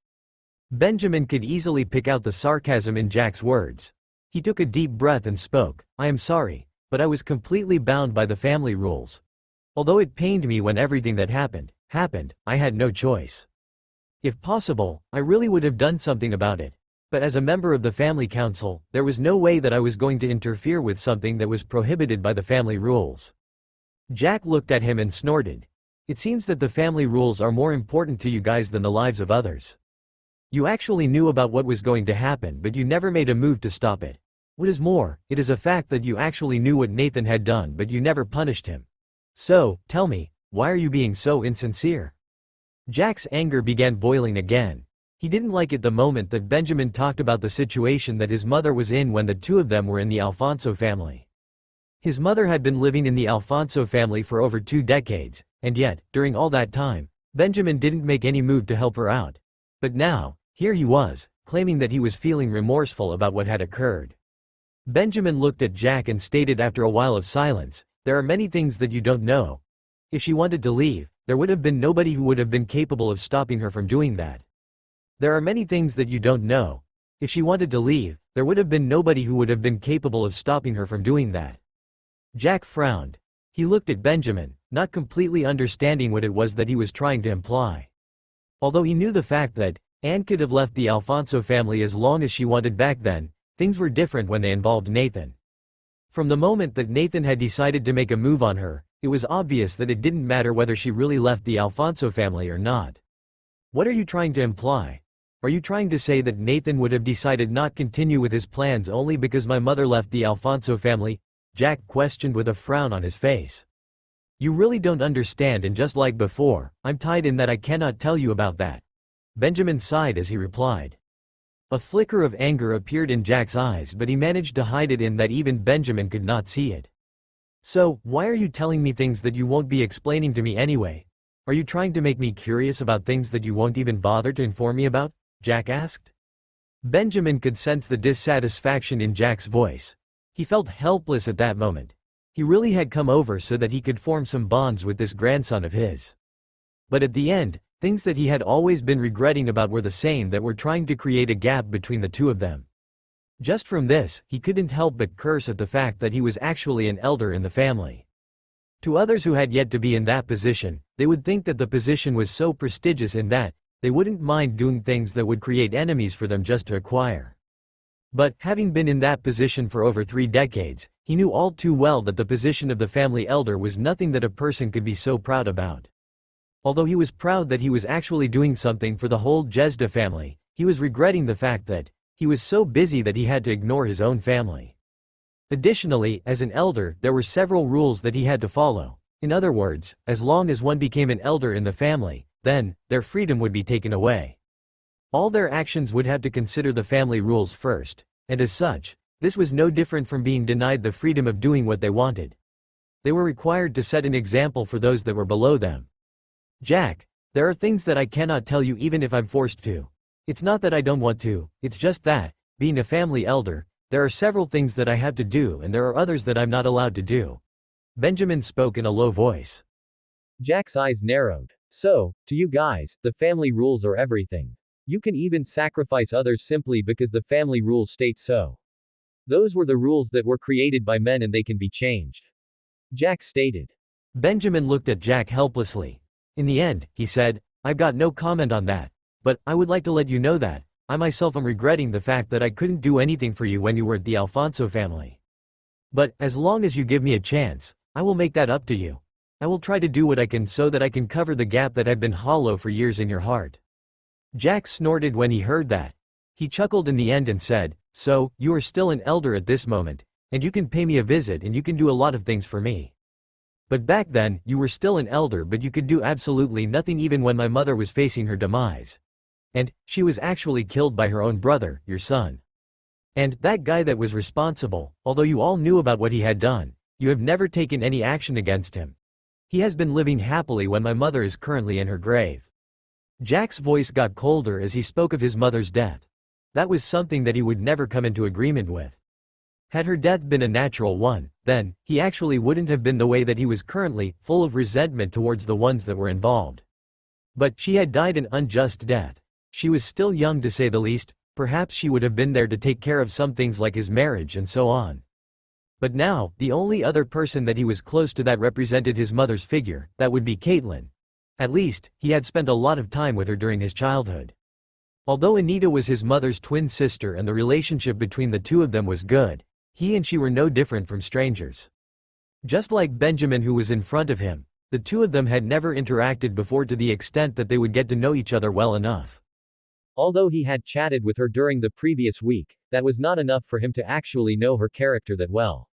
Benjamin could easily pick out the sarcasm in Jack's words. He took a deep breath and spoke, "I am sorry, but I was completely bound by the family rules. Although it pained me when everything that happened, I had no choice. If possible, I really would have done something about it. But as a member of the family council, there was no way that I was going to interfere with something that was prohibited by the family rules." Jack looked at him and snorted. "It seems that the family rules are more important to you guys than the lives of others. You actually knew about what was going to happen but you never made a move to stop it. What is more, it is a fact that you actually knew what Nathan had done but you never punished him. So, tell me, why are you being so insincere?" Jack's anger began boiling again. He didn't like it the moment that Benjamin talked about the situation that his mother was in when the two of them were in the Alfonso family. His mother had been living in the Alfonso family for over 2 decades, and yet, during all that time, Benjamin didn't make any move to help her out. But now, here he was, claiming that he was feeling remorseful about what had occurred. Benjamin looked at Jack and stated after a while of silence, "There are many things that you don't know. If she wanted to leave, there would have been nobody who would have been capable of stopping her from doing that. There are many things that you don't know. If she wanted to leave, there would have been nobody who would have been capable of stopping her from doing that." Jack frowned. He looked at Benjamin, not completely understanding what it was that he was trying to imply. Although he knew the fact that, Anne could have left the Alfonso family as long as she wanted back then. Things were different when they involved Nathan. From the moment that Nathan had decided to make a move on her, it was obvious that it didn't matter whether she really left the Alfonso family or not. What are you trying to imply? Are you trying to say that Nathan would have decided not continue with his plans only because my mother left the Alfonso family? Jack questioned with a frown on his face. You really don't understand, and just like before, I'm tied in that I cannot tell you about that. Benjamin sighed as he replied. A flicker of anger appeared in Jack's eyes, but he managed to hide it in that even Benjamin could not see it. So, why are you telling me things that you won't be explaining to me anyway? Are you trying to make me curious about things that you won't even bother to inform me about? Jack asked. Benjamin could sense the dissatisfaction in Jack's voice. He felt helpless at that moment. He really had come over so that he could form some bonds with this grandson of his. But at the end, things that he had always been regretting about were the same that were trying to create a gap between the two of them. Just from this, he couldn't help but curse at the fact that he was actually an elder in the family. To others who had yet to be in that position, they would think that the position was so prestigious in that they wouldn't mind doing things that would create enemies for them just to acquire. But, having been in that position for over 3 decades, he knew all too well that the position of the family elder was nothing that a person could be so proud about. Although he was proud that he was actually doing something for the whole Jezda family, he was regretting the fact that he was so busy that he had to ignore his own family. Additionally, as an elder, there were several rules that he had to follow. In other words, as long as one became an elder in the family, then their freedom would be taken away. All their actions would have to consider the family rules first, and as such, this was no different from being denied the freedom of doing what they wanted. They were required to set an example for those that were below them. Jack, there are things that I cannot tell you even if I'm forced to. It's not that I don't want to, it's just that, being a family elder, there are several things that I have to do and there are others that I'm not allowed to do. Benjamin spoke in a low voice. Jack's eyes narrowed. So, to you guys, the family rules are everything. You can even sacrifice others simply because the family rules state so. Those were the rules that were created by men and they can be changed. Jack stated. Benjamin looked at Jack helplessly. In the end, he said, I've got no comment on that. But, I would like to let you know that, I myself am regretting the fact that I couldn't do anything for you when you were at the Alfonso family. But, as long as you give me a chance, I will make that up to you. I will try to do what I can so that I can cover the gap that had been hollow for years in your heart. Jack snorted when he heard that. He chuckled in the end and said, so, you are still an elder at this moment, and you can pay me a visit and you can do a lot of things for me. But back then, you were still an elder but you could do absolutely nothing even when my mother was facing her demise. And, she was actually killed by her own brother, your son. And, that guy that was responsible, although you all knew about what he had done, you have never taken any action against him. He has been living happily when my mother is currently in her grave. Jack's voice got colder as he spoke of his mother's death. That was something that he would never come into agreement with. Had her death been a natural one, then, he actually wouldn't have been the way that he was currently, full of resentment towards the ones that were involved. But, she had died an unjust death. She was still young to say the least, perhaps she would have been there to take care of some things like his marriage and so on. But now, the only other person that he was close to that represented his mother's figure, that would be Caitlin. At least, he had spent a lot of time with her during his childhood. Although Anita was his mother's twin sister and the relationship between the two of them was good, he and she were no different from strangers. Just like Benjamin who was in front of him, the two of them had never interacted before to the extent that they would get to know each other well enough. Although he had chatted with her during the previous week, that was not enough for him to actually know her character that well.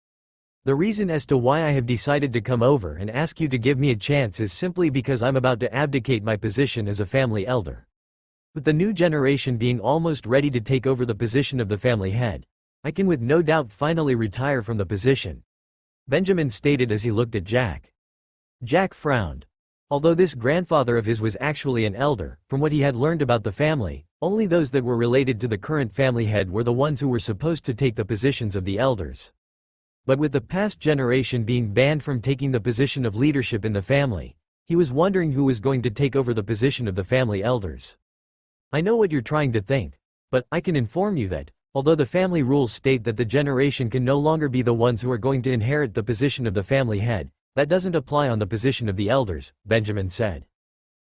The reason as to why I have decided to come over and ask you to give me a chance is simply because I'm about to abdicate my position as a family elder. With the new generation being almost ready to take over the position of the family head, I can with no doubt finally retire from the position. Benjamin stated as he looked at Jack. Jack frowned. Although this grandfather of his was actually an elder, from what he had learned about the family, only those that were related to the current family head were the ones who were supposed to take the positions of the elders. But with the past generation being banned from taking the position of leadership in the family, he was wondering who was going to take over the position of the family elders. I know what you're trying to think, but I can inform you that, although the family rules state that the generation can no longer be the ones who are going to inherit the position of the family head, that doesn't apply on the position of the elders, Benjamin said.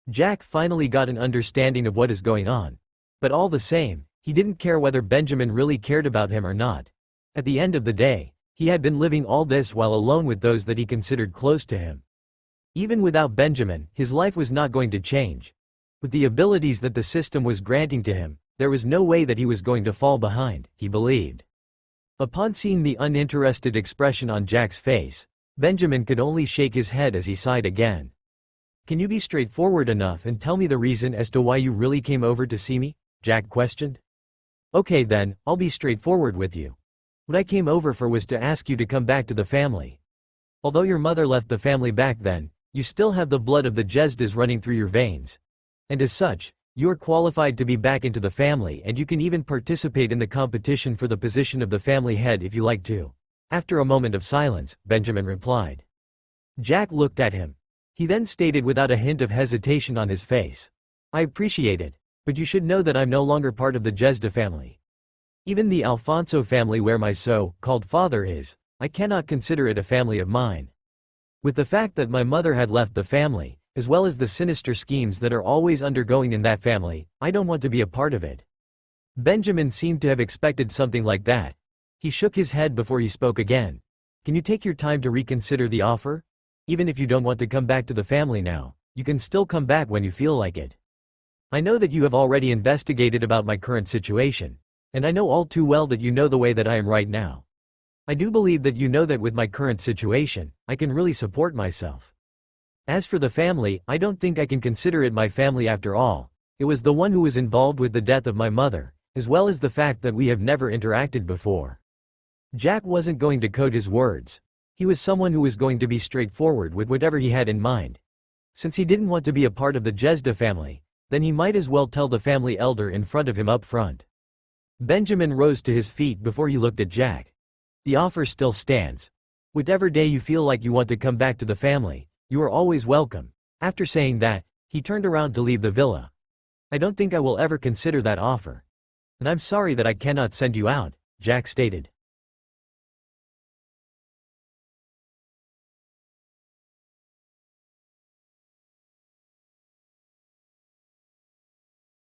Jack finally got an understanding of what is going on. But all the same, he didn't care whether Benjamin really cared about him or not. At the end of the day, he had been living all this while alone with those that he considered close to him. Even without Benjamin, his life was not going to change. With the abilities that the system was granting to him, there was no way that he was going to fall behind, he believed. Upon seeing the uninterested expression on Jack's face, Benjamin could only shake his head as he sighed again. "Can you be straightforward enough and tell me the reason as to why you really came over to see me?" Jack questioned. "Okay then, I'll be straightforward with you. What I came over for was to ask you to come back to the family. Although your mother left the family back then, you still have the blood of the Jezdas running through your veins. And as such, you are qualified to be back into the family, and you can even participate in the competition for the position of the family head if you like to." After a moment of silence, Benjamin replied. Jack looked at him. He then stated without a hint of hesitation on his face, "I appreciate it, but you should know that I'm no longer part of the Jezda family. Even the Alfonso family where my so-called father is, I cannot consider it a family of mine. With the fact that my mother had left the family, as well as the sinister schemes that are always undergoing in that family, I don't want to be a part of it." Benjamin seemed to have expected something like that. He shook his head before he spoke again. "Can you take your time to reconsider the offer? Even if you don't want to come back to the family now, you can still come back when you feel like it. I know that you have already investigated about my current situation, and I know all too well that you know the way that I am right now. I do believe that you know that with my current situation, I can really support myself. As for the family, I don't think I can consider it my family after all. It was the one who was involved with the death of my mother, as well as the fact that we have never interacted before." Jack wasn't going to code his words. He was someone who was going to be straightforward with whatever he had in mind. Since he didn't want to be a part of the Jezda family, then he might as well tell the family elder in front of him up front. Benjamin rose to his feet before he looked at Jack. "The offer still stands. Whatever day you feel like you want to come back to the family, you are always welcome." After saying that, he turned around to leave the villa. "I don't think I will ever consider that offer. And I'm sorry that I cannot send you out," Jack stated.